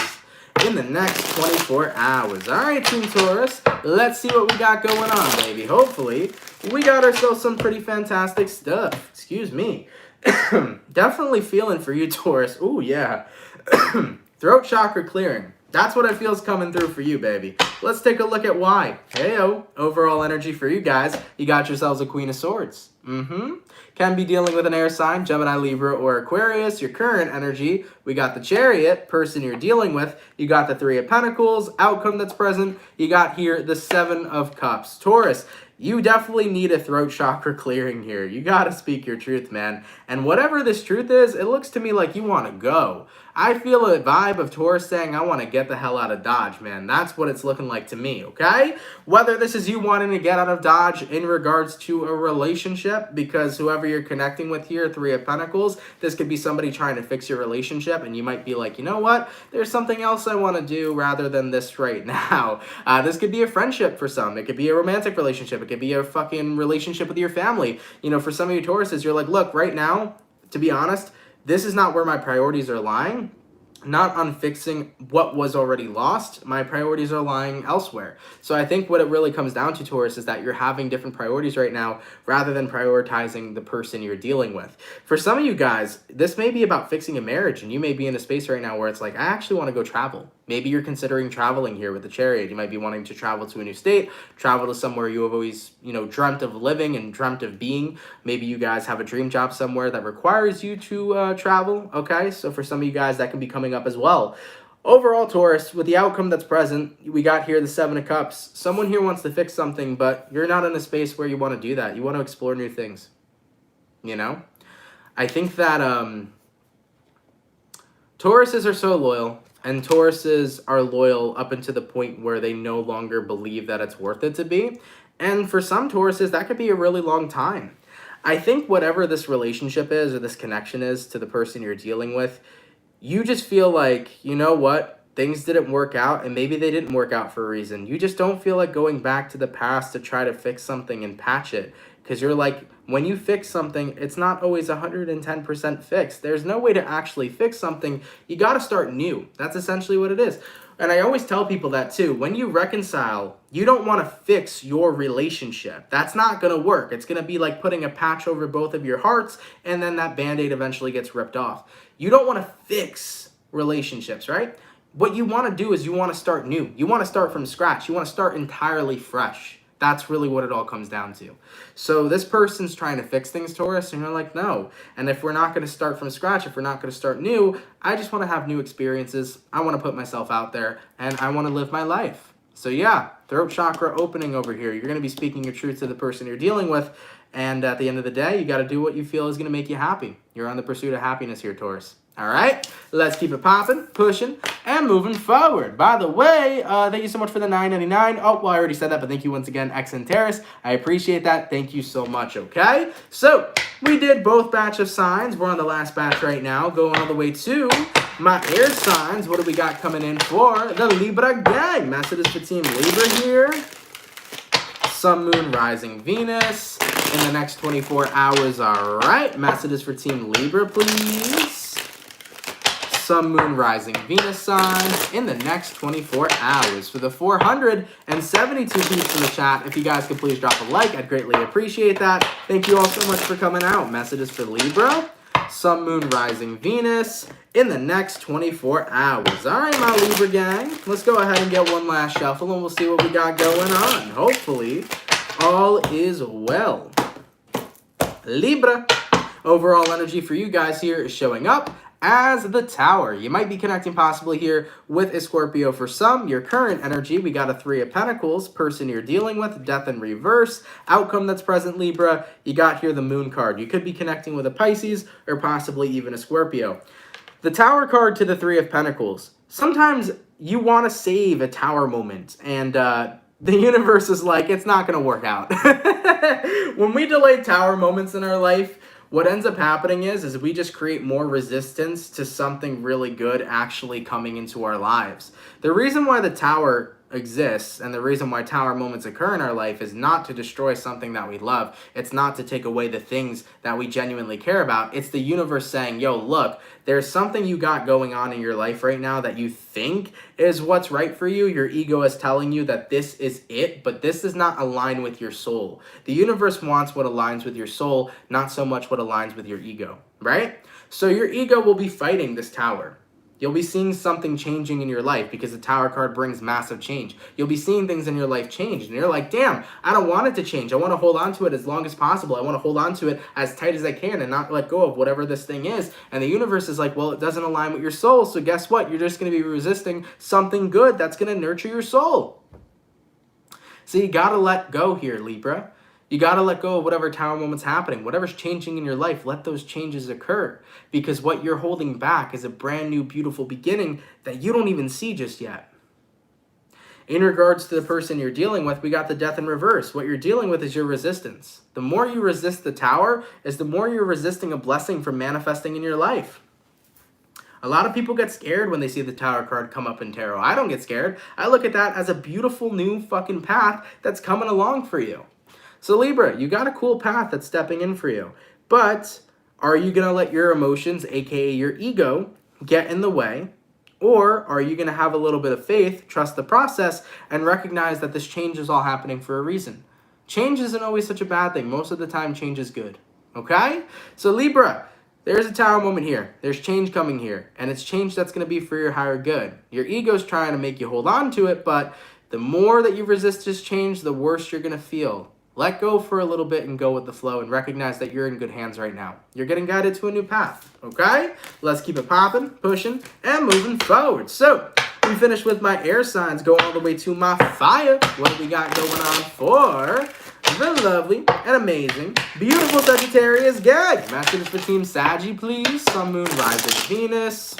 in the next 24 hours. All right, Team Taurus, let's see what we got going on, baby. Hopefully, we got ourselves some pretty fantastic stuff. Excuse me. Definitely feeling for you, Taurus. Ooh, yeah. Throat chakra clearing. That's what I feel is coming through for you, baby. Let's take a look at why. Heyo, overall energy for you guys. You got yourselves a Queen of Swords. Can be dealing with an air sign, Gemini, Libra, or Aquarius. Your current energy, we got the Chariot, person you're dealing with. You got the Three of Pentacles, outcome that's present. You got here the Seven of Cups. Taurus, you definitely need a throat chakra clearing here. You gotta speak your truth, man. And whatever this truth is, it looks to me like you want to go. I feel a vibe of Taurus saying, I want to get the hell out of Dodge, man. That's what it's looking like to me, okay? Whether this is you wanting to get out of Dodge in regards to a relationship, because whoever you're connecting with here, Three of Pentacles, this could be somebody trying to fix your relationship, and you might be like, you know what? There's something else I want to do rather than this right now. This could be a friendship for some. It could be a romantic relationship. It could be a fucking relationship with your family. You know, for some of you Tauruses, you're like, look, right now, to be honest, this is not where my priorities are lying. Not on fixing what was already lost. My priorities are lying elsewhere. So I think what it really comes down to, Taurus, is that you're having different priorities right now rather than prioritizing the person you're dealing with. For some of you guys, this may be about fixing a marriage, and you may be in a space right now where it's like, I actually want to go travel. Maybe you're considering traveling here with the Chariot. You might be wanting to travel to a new state, travel to somewhere you have always, dreamt of living and dreamt of being. Maybe you guys have a dream job somewhere that requires you to travel, okay? So for some of you guys, that can be coming up as well. Overall, Taurus, with the outcome that's present, we got here the Seven of Cups. Someone here wants to fix something, but you're not in a space where you want to do that. You want to explore new things, I think that Tauruses are so loyal. And Tauruses are loyal up until the point where they no longer believe that it's worth it to be. And for some Tauruses, that could be a really long time. I think whatever this relationship is or this connection is to the person you're dealing with, you just feel like, you know what? Things didn't work out, and maybe they didn't work out for a reason. You just don't feel like going back to the past to try to fix something and patch it. Because you're like, when you fix something, it's not always 110% fixed. There's no way to actually fix something. You got to start new. That's essentially what it is. And I always tell people that too. When you reconcile, you don't want to fix your relationship. That's not going to work. It's going to be like putting a patch over both of your hearts, and then that Band-Aid eventually gets ripped off. You don't want to fix relationships, right? What you want to do is you want to start new. You want to start from scratch. You want to start entirely fresh. That's really what it all comes down to. So this person's trying to fix things, Taurus, and you're like, no. And if we're not going to start from scratch, if we're not going to start new, I just want to have new experiences. I want to put myself out there, and I want to live my life. So yeah, throat chakra opening over here. You're going to be speaking your truth to the person you're dealing with, and at the end of the day, you got to do what you feel is going to make you happy. You're on the pursuit of happiness here, Taurus. All right, let's keep it popping, pushing, and moving forward. By the way, thank you so much for the $9.99. Oh, well, I already said that, but thank you once again, CancerMoonsTarot. I appreciate that. Thank you so much, okay? So, we did both batch of signs. We're on the last batch right now, going all the way to my air signs. What do we got coming in for the Libra gang? Messages for Team Libra here. Sun, Moon, Rising, Venus in the next 24 hours. All right, messages for Team Libra, please. Sun, Moon, Rising, Venus signs in the next 24 hours. For the 472 peeps in the chat, if you guys could please drop a like, I'd greatly appreciate that. Thank you all so much for coming out. Messages for Libra, Sun, Moon, Rising, Venus in the next 24 hours. All right, my Libra gang, let's go ahead and get one last shuffle, and we'll see what we got going on. Hopefully, all is well. Libra, overall energy for you guys here is showing up as the Tower. You might be connecting possibly here with a Scorpio for some. Your current energy, we got a Three of Pentacles, person you're dealing with, death in reverse, outcome that's present, Libra. You got here the Moon card. You could be connecting with a Pisces or possibly even a Scorpio. The Tower card to the Three of Pentacles. Sometimes you want to save a Tower moment, and the universe is like, it's not going to work out. When we delay Tower moments in our life, what ends up happening is we just create more resistance to something really good actually coming into our lives. The reason why the Tower exists, and the reason why tower moments occur in our life is not to destroy something that we love. It's not to take away the things that we genuinely care about. It's the universe saying, yo, look, there's something you got going on in your life right now that you think is what's right for you. Your ego is telling you that this is it, but this does not align with your soul. The universe wants what aligns with your soul, not so much what aligns with your ego, right? So your ego will be fighting this tower. You'll be seeing something changing in your life because the tower card brings massive change. You'll be seeing things in your life change, and you're like, damn, I don't want it to change. I want to hold on to it as long as possible. I want to hold on to it as tight as I can and not let go of whatever this thing is. And the universe is like, well, it doesn't align with your soul, so guess what? You're just going to be resisting something good that's going to nurture your soul. So you got to let go here, Libra. You got to let go of whatever tower moment's happening. Whatever's changing in your life, let those changes occur. Because what you're holding back is a brand new, beautiful beginning that you don't even see just yet. In regards to the person you're dealing with, we got the death in reverse. What you're dealing with is your resistance. The more you resist the tower, is the more you're resisting a blessing from manifesting in your life. A lot of people get scared when they see the tower card come up in tarot. I don't get scared. I look at that as a beautiful new fucking path that's coming along for you. So Libra, you got a cool path that's stepping in for you. But are you going to let your emotions, aka your ego, get in the way? Or are you going to have a little bit of faith, trust the process, and recognize that this change is all happening for a reason? Change isn't always such a bad thing. Most of the time, change is good. Okay? So Libra, there's a tower moment here. There's change coming here. And it's change that's going to be for your higher good. Your ego's trying to make you hold on to it, but the more that you resist this change, the worse you're going to feel. Let go for a little bit and go with the flow and recognize that you're in good hands right now. You're getting guided to a new path, okay? Let's keep it popping, pushing, and moving forward. So, we finished with my air signs, going all the way to my fire. What do we got going on for the lovely and amazing, beautiful Sagittarius gang? Messages for Team Saggy, please. Sun, Moon, Rising, Venus.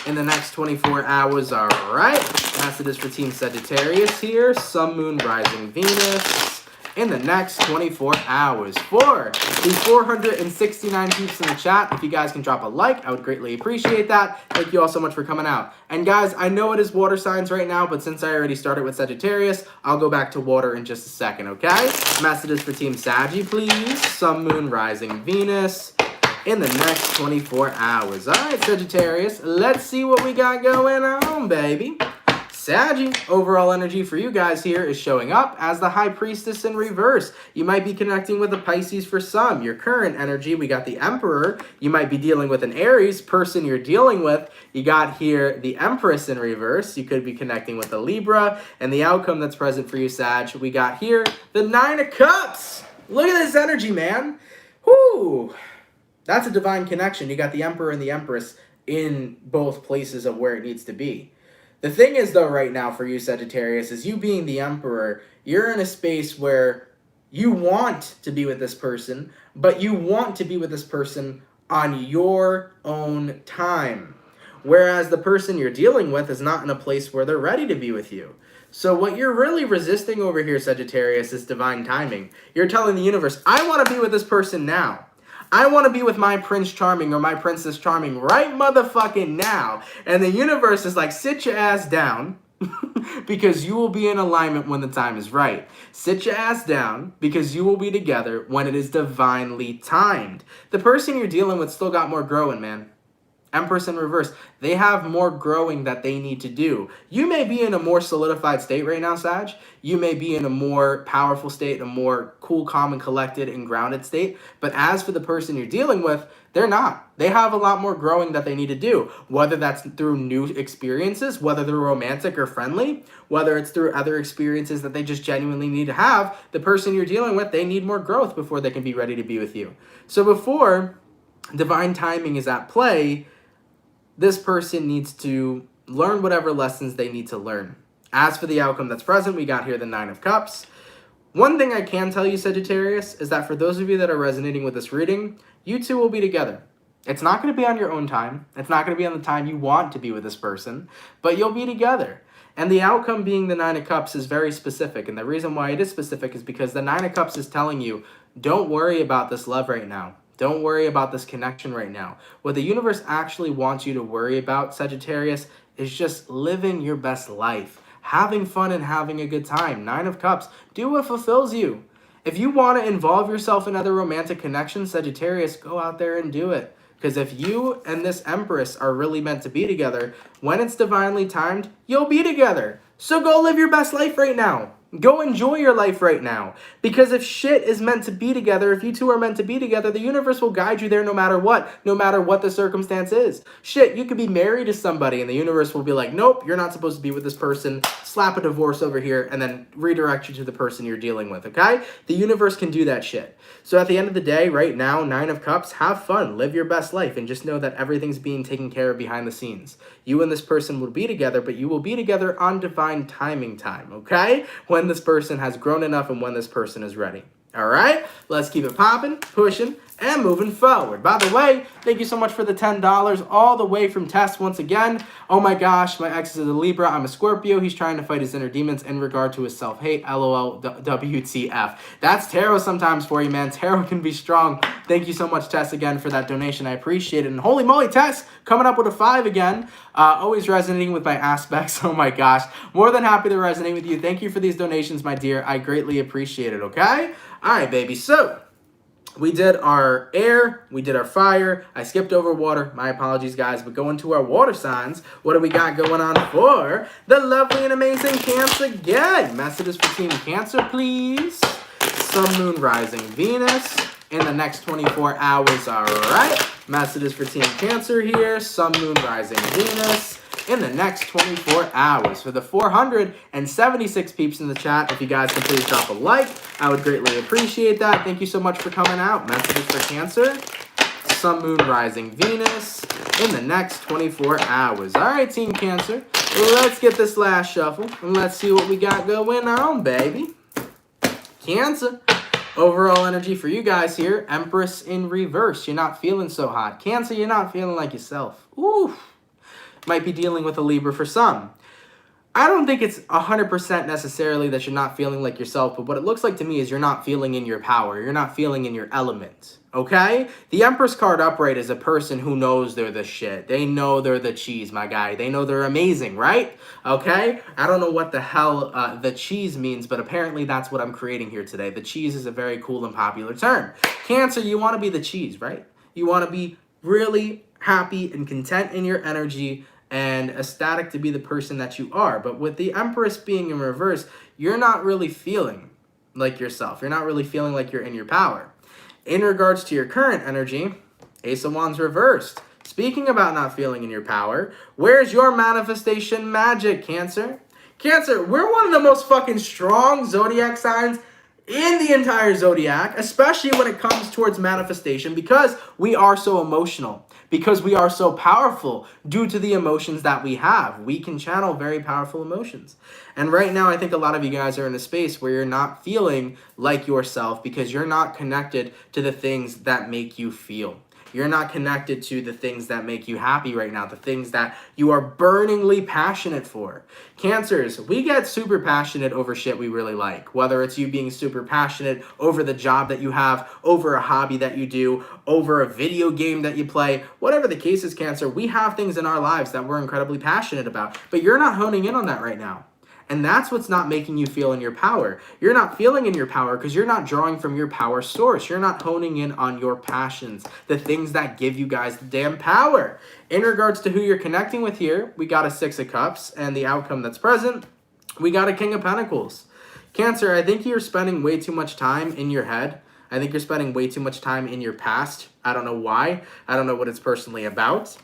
In the next 24 hours, all right. Messages for Team Sagittarius here. Sun, Moon, Rising, Venus. In the next 24 hours. For the 469 peeps in the chat, if you guys can drop a like, I would greatly appreciate that. Thank you all so much for coming out. And guys, I know it is water signs right now, but since I already started with Sagittarius, I'll go back to water in just a second, okay? Messages for Team Saggy, please. Sun, Moon, Rising, Venus. In the next 24 hours. All right, Sagittarius, let's see what we got going on, baby. Saggy, overall energy for you guys here is showing up as the High Priestess in reverse. You might be connecting with a Pisces for some. Your current energy, we got the Emperor. You might be dealing with an Aries person you're dealing with. You got here the Empress in reverse. You could be connecting with a Libra. And the outcome that's present for you, Sag, we got here the Nine of Cups. Look at this energy, man. Whoo! That's a divine connection. You got the Emperor and the Empress in both places of where it needs to be. The thing is, though, right now for you, Sagittarius, is you being the Emperor, you're in a space where you want to be with this person, but you want to be with this person on your own time. Whereas the person you're dealing with is not in a place where they're ready to be with you. So what you're really resisting over here, Sagittarius, is divine timing. You're telling the universe, I want to be with this person now. I want to be with my Prince Charming or my Princess Charming right motherfucking now. And the universe is like, sit your ass down because you will be in alignment when the time is right. Sit your ass down because you will be together when it is divinely timed. The person you're dealing with still got more growing, man. Empress in reverse. They have more growing that they need to do. You may be in a more solidified state right now, Sag. You may be in a more powerful state, a more cool, calm, and collected and grounded state. But as for the person you're dealing with, they're not. They have a lot more growing that they need to do. Whether that's through new experiences, whether they're romantic or friendly, whether it's through other experiences that they just genuinely need to have, the person you're dealing with, they need more growth before they can be ready to be with you. So before divine timing is at play, this person needs to learn whatever lessons they need to learn. As for the outcome that's present, we got here the Nine of Cups. One thing I can tell you, Sagittarius, is that for those of you that are resonating with this reading, you two will be together. It's not going to be on your own time. It's not going to be on the time you want to be with this person, but you'll be together. And the outcome being the Nine of Cups is very specific. And the reason why it is specific is because the Nine of Cups is telling you, don't worry about this love right now. Don't worry about this connection right now. What the universe actually wants you to worry about, Sagittarius, is just living your best life. having fun and having a good time. 9 of Cups, do what fulfills you. If you want to involve yourself in other romantic connections, Sagittarius, go out there and do it. Because if you and this Empress are really meant to be together, when it's divinely timed, you'll be together. So go live your best life right now. Go enjoy your life right now. Because if shit is meant to be together, if you two are meant to be together, the universe will guide you there no matter what the circumstance is. Shit, you could be married to somebody and the universe will be like, nope, you're not supposed to be with this person, slap a divorce over here, and then redirect you to the person you're dealing with, okay? The universe can do that shit. So at the end of the day, right now, 9 of Cups, have fun, live your best life, and just know that everything's being taken care of behind the scenes. You and this person will be together, but you will be together on divine timing time, okay? When this person has grown enough and when this person is ready. All right, let's keep it popping, pushing, and moving forward. By the way, thank you so much for the $10 all the way from Tess once again. Oh my gosh, my ex is a Libra. I'm a Scorpio. He's trying to fight his inner demons in regard to his self-hate. LOL, WTF. That's tarot sometimes for you, man. Tarot can be strong. Thank you so much, Tess, again for that donation. I appreciate it. And holy moly, Tess, coming up with a 5 again. Always resonating with my aspects. Oh my gosh. More than happy to resonate with you. Thank you for these donations, my dear. I greatly appreciate it, okay? All right, baby. So we did our air, we did our fire. I skipped over water. My apologies, guys. But going to our water signs, what do we got going on for the lovely and amazing Cancer gang? Messages for Team Cancer, please. Sun, Moon, Rising, Venus in the next 24 hours. All right. Messages for Team Cancer here. Sun, Moon, Rising, Venus in the next 24 hours. For the 476 peeps in the chat, if you guys can please drop a like, I would greatly appreciate that. Thank you so much for coming out. Messages for Cancer, Sun, Moon, Rising, Venus in the next 24 hours. All right, Team Cancer, let's get this last shuffle and let's see what we got going on, baby. Cancer, overall energy for you guys here, Empress in reverse. You're not feeling so hot. Cancer, you're not feeling like yourself. Ooh. Might be dealing with a Libra for some. I don't think it's 100% necessarily that you're not feeling like yourself, but what it looks like to me is you're not feeling in your power. You're not feeling in your element, okay? The Empress card upright is a person who knows they're the shit. They know they're the cheese, my guy. They know they're amazing, right? Okay? I don't know what the hell the cheese means, but apparently that's what I'm creating here today. The cheese is a very cool and popular term. Cancer, you want to be the cheese, right? You want to be really happy and content in your energy and ecstatic to be the person that you are. But with the Empress being in reverse, you're not really feeling like yourself. You're not really feeling like you're in your power. In regards to your current energy, Ace of Wands reversed. Speaking about not feeling in your power, where's your manifestation magic, Cancer? Cancer, we're one of the most fucking strong zodiac signs in the entire zodiac, especially when it comes towards manifestation, because we are so emotional, because we are so powerful due to the emotions that we have. We can channel very powerful emotions. And right now, I think a lot of you guys are in a space where you're not feeling like yourself because you're not connected to the things that make you feel. You're not connected to the things that make you happy right now, the things that you are burningly passionate for. Cancers, we get super passionate over shit we really like, whether it's you being super passionate over the job that you have, over a hobby that you do, over a video game that you play, whatever the case is, Cancer, we have things in our lives that we're incredibly passionate about, but you're not honing in on that right now. And that's what's not making you feel in your power. You're not feeling in your power because you're not drawing from your power source. You're not honing in on your passions, the things that give you guys the damn power. In regards to who you're connecting with here, we got a 6 of Cups, and the outcome that's present, we got a King of Pentacles. Cancer, I think you're spending way too much time in your head. I think you're spending way too much time in your past. I don't know why. I don't know what it's personally about.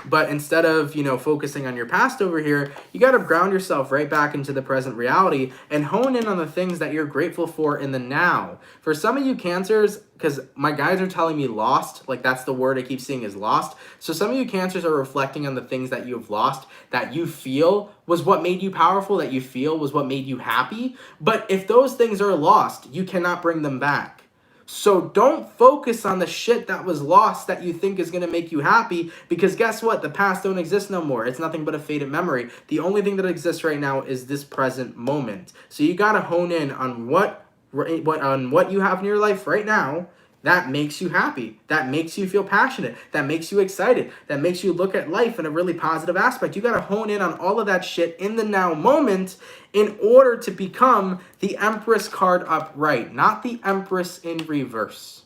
But instead of, focusing on your past over here, you got to ground yourself right back into the present reality and hone in on the things that you're grateful for in the now. For some of you Cancers, because my guys are telling me lost, like that's the word I keep seeing is lost. So some of you Cancers are reflecting on the things that you have lost, that you feel was what made you powerful, that you feel was what made you happy. But if those things are lost, you cannot bring them back. So don't focus on the shit that was lost that you think is going to make you happy, because guess what? The past don't exist no more. It's nothing but a faded memory. The only thing that exists right now is this present moment. So you got to hone in on what you have in your life right now that makes you happy, that makes you feel passionate, that makes you excited, that makes you look at life in a really positive aspect. You got to hone in on all of that shit in the now moment in order to become the Empress card upright, not the Empress in reverse.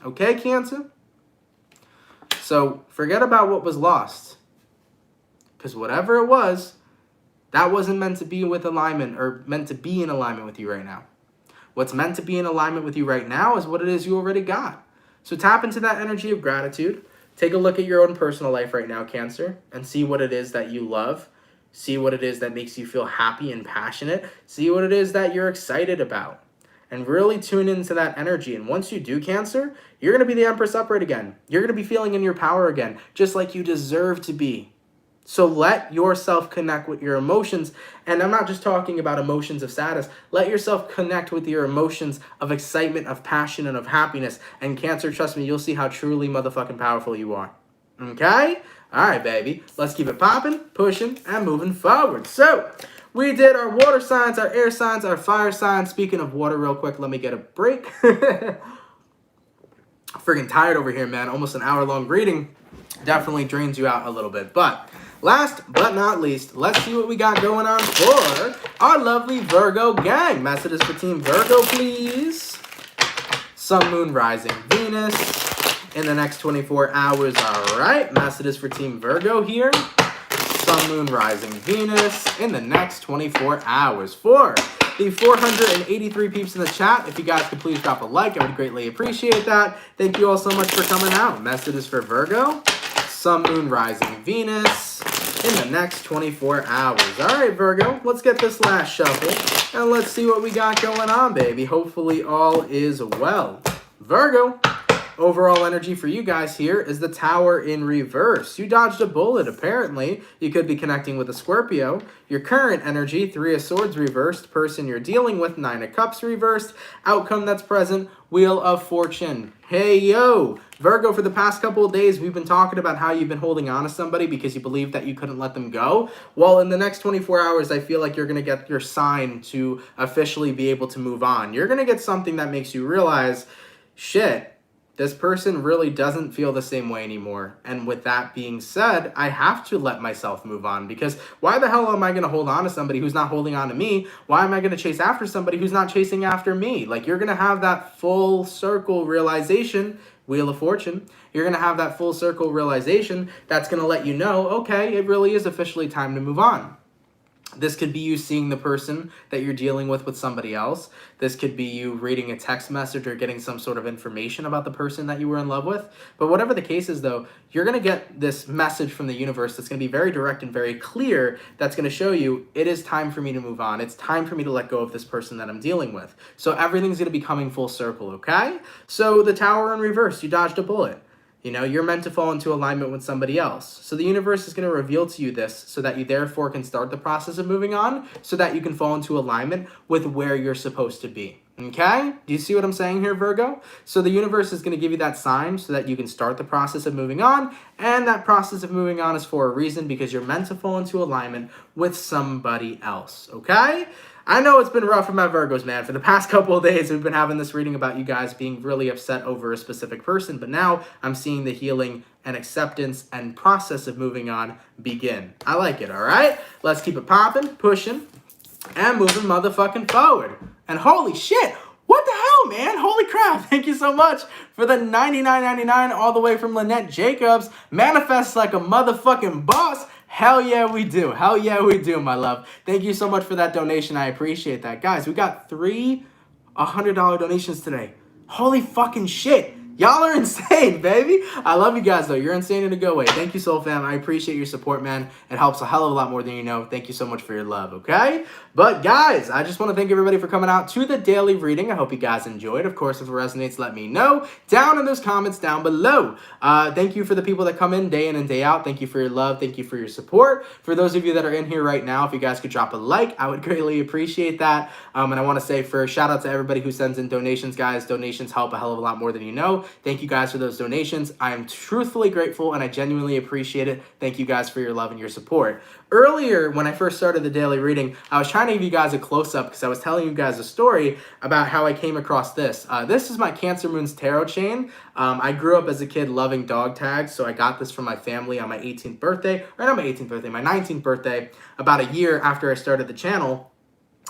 Okay, Cancer? So forget about what was lost, because whatever it was, that wasn't meant to be with alignment or meant to be in alignment with you right now. What's meant to be in alignment with you right now is what it is you already got. So tap into that energy of gratitude. Take a look at your own personal life right now, Cancer, and see what it is that you love. See what it is that makes you feel happy and passionate. See what it is that you're excited about. And really tune into that energy. And once you do, Cancer, you're going to be the Empress upright again. You're going to be feeling in your power again, just like you deserve to be. So let yourself connect with your emotions. And I'm not just talking about emotions of sadness. Let yourself connect with your emotions of excitement, of passion, and of happiness. And Cancer, trust me, you'll see how truly motherfucking powerful you are. Okay? All right, baby. Let's keep it popping, pushing, and moving forward. So we did our water signs, our air signs, our fire signs. Speaking of water, real quick, let me get a break. Freaking tired over here, man. Almost an hour-long reading. Definitely drains you out a little bit. But last but not least, let's see what we got going on for our lovely Virgo gang. Messages for Team Virgo, please. Sun, Moon, Rising, Venus in the next 24 hours. All right. Messages for Team Virgo here. Sun, Moon, Rising, Venus in the next 24 hours. For the 483 peeps in the chat, if you guys could please drop a like, I would greatly appreciate that. Thank you all so much for coming out. Messages for Virgo. Sun, Moon, Rising, Venus in the next 24 hours. All right, Virgo, let's get this last shuffle, and let's see what we got going on, baby. Hopefully all is well. Virgo, overall energy for you guys here is the Tower in reverse. You dodged a bullet, apparently. You could be connecting with a Scorpio. Your current energy, 3 of Swords reversed. Person you're dealing with, 9 of Cups reversed. Outcome that's present, Wheel of Fortune. Hey, yo! Virgo, for the past couple of days, we've been talking about how you've been holding on to somebody because you believed that you couldn't let them go. Well, in the next 24 hours, I feel like you're going to get your sign to officially be able to move on. You're going to get something that makes you realize, shit, this person really doesn't feel the same way anymore. And with that being said, I have to let myself move on, because why the hell am I going to hold on to somebody who's not holding on to me? Why am I going to chase after somebody who's not chasing after me? Like, you're going to have that full circle realization, Wheel of Fortune. You're going to have that full circle realization that's going to let you know, okay, it really is officially time to move on. This could be you seeing the person that you're dealing with somebody else. This could be you reading a text message or getting some sort of information about the person that you were in love with. But whatever the case is, though, you're going to get this message from the universe that's going to be very direct and very clear, that's going to show you it is time for me to move on. It's time for me to let go of this person that I'm dealing with. So everything's going to be coming full circle, okay? So the Tower in reverse, you dodged a bullet. You know, you're meant to fall into alignment with somebody else. So the universe is going to reveal to you this so that you therefore can start the process of moving on, so that you can fall into alignment with where you're supposed to be. Okay? Do you see what I'm saying here, Virgo? So the universe is going to give you that sign so that you can start the process of moving on. And that process of moving on is for a reason, because you're meant to fall into alignment with somebody else. Okay? I know it's been rough for my Virgos, man. For the past couple of days, we've been having this reading about you guys being really upset over a specific person, but now I'm seeing the healing and acceptance and process of moving on begin. I like it, all right? Let's keep it popping, pushing, and moving motherfucking forward. And holy shit, what the hell, man? Holy crap. Thank you so much for the $99.99 all the way from Lynette Jacobs. Manifest like a motherfucking boss. Hell yeah, we do. Hell yeah, we do, my love. Thank you so much for that donation. I appreciate that. Guys, we got 3 $100 donations today. Holy fucking shit. Y'all are insane, baby. I love you guys, though. You're insane in a good way. Thank you, Soul Fam. I appreciate your support, man. It helps a hell of a lot more than you know. Thank you so much for your love, okay? But, guys, I just want to thank everybody for coming out to the daily reading. I hope you guys enjoyed. Of course, if it resonates, let me know down in those comments down below. Thank you for the people that come in and day out. Thank you for your love. Thank you for your support. For those of you that are in here right now, if you guys could drop a like, I would greatly appreciate that. And I want to say shout out to everybody who sends in donations, guys. Donations help a hell of a lot more than you know. Thank you guys for those donations. I am truthfully grateful and I genuinely appreciate it. Thank you guys for your love and your support. Earlier, when I first started the daily reading, I was trying to give you guys a close-up because I was telling you guys a story about how I came across this. This is my CancerMoonsTarot chain. I grew up as a kid loving dog tags, so I got this from my family on my 18th birthday, or not my 18th birthday, my 19th birthday, about a year after I started the channel.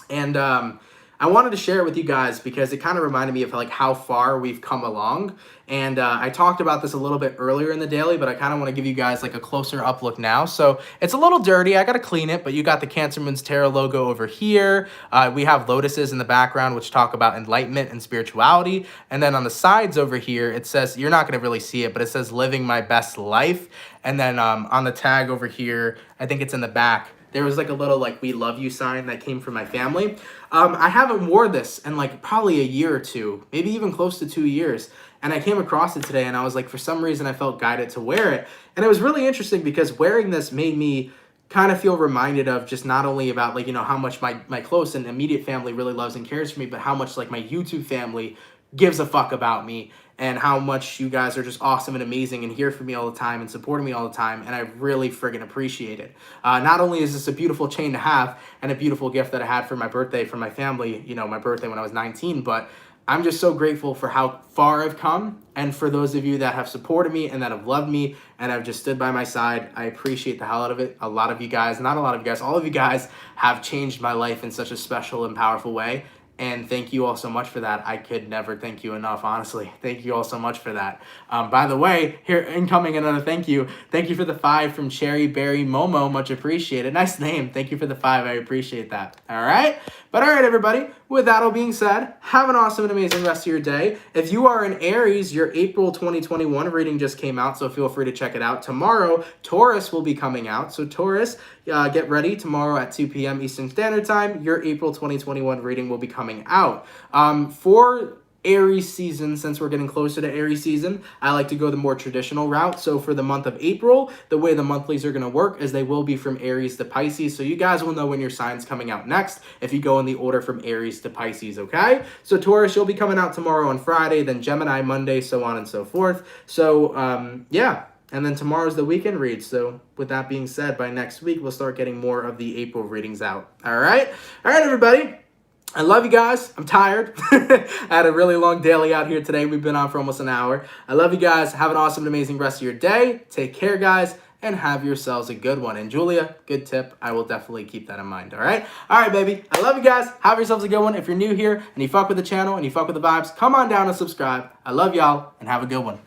And I wanted to share it with you guys because it kind of reminded me of like how far we've come along. And I talked about this a little bit earlier in the daily, but I kind of want to give you guys like a closer up look now. So it's a little dirty. I got to clean it, but you got the CancerMoonsTarot logo over here. We have lotuses in the background, which talk about enlightenment and spirituality. And then on the sides over here, it says, you're not going to really see it, but it says living my best life. And then on the tag over here, I think it's in the back, there was like a little like we love you sign that came from my family. I haven't wore this in like probably a year or two, maybe even close to 2 years. And I came across it today and I was like, for some reason I felt guided to wear it. And it was really interesting because wearing this made me kind of feel reminded of just not only about like, you know, how much my close and immediate family really loves and cares for me, but how much like my YouTube family gives a fuck about me and how much you guys are just awesome and amazing and here for me all the time and supporting me all the time, and I really friggin' appreciate it. Not only is this a beautiful chain to have and a beautiful gift that I had for my birthday from my family, you know, my birthday when I was 19, but I'm just so grateful for how far I've come, and for those of you that have supported me and that have loved me and have just stood by my side. I appreciate the hell out of it. A lot of you guys, not a lot of you guys, all of you guys have changed my life in such a special and powerful way. And thank you all so much for that. I could never thank you enough, honestly. Thank you all so much for that. By the way, here incoming another thank you. Thank you for the 5 from Cherry Berry Momo. Much appreciated. Nice name. Thank you for the 5. I appreciate that. All right. But all right, everybody. With that all being said, have an awesome and amazing rest of your day. If you are an Aries, your April 2021 reading just came out, so feel free to check it out. Tomorrow, Taurus will be coming out. So Taurus, get ready. Tomorrow at 2 p.m. Eastern Standard Time, your April 2021 reading will be coming out. For Aries season, since we're getting closer to Aries season, I like to go the more traditional route. So for the month of April, the way the monthlies are going to work is they will be from Aries to Pisces. So you guys will know when your sign's coming out next if you go in the order from Aries to Pisces, okay? So Taurus, you'll be coming out tomorrow on Friday, then Gemini Monday, so on and so forth. So, yeah. And then tomorrow's the weekend read. So with that being said, by next week, we'll start getting more of the April readings out. All right? All right, everybody. I love you guys. I'm tired. I had a really long daily out here today. We've been on for almost an hour. I love you guys. Have an awesome and amazing rest of your day. Take care, guys, and have yourselves a good one. And Julia, good tip. I will definitely keep that in mind, all right? All right, baby. I love you guys. Have yourselves a good one. If you're new here and you fuck with the channel and you fuck with the vibes, come on down and subscribe. I love y'all, and have a good one.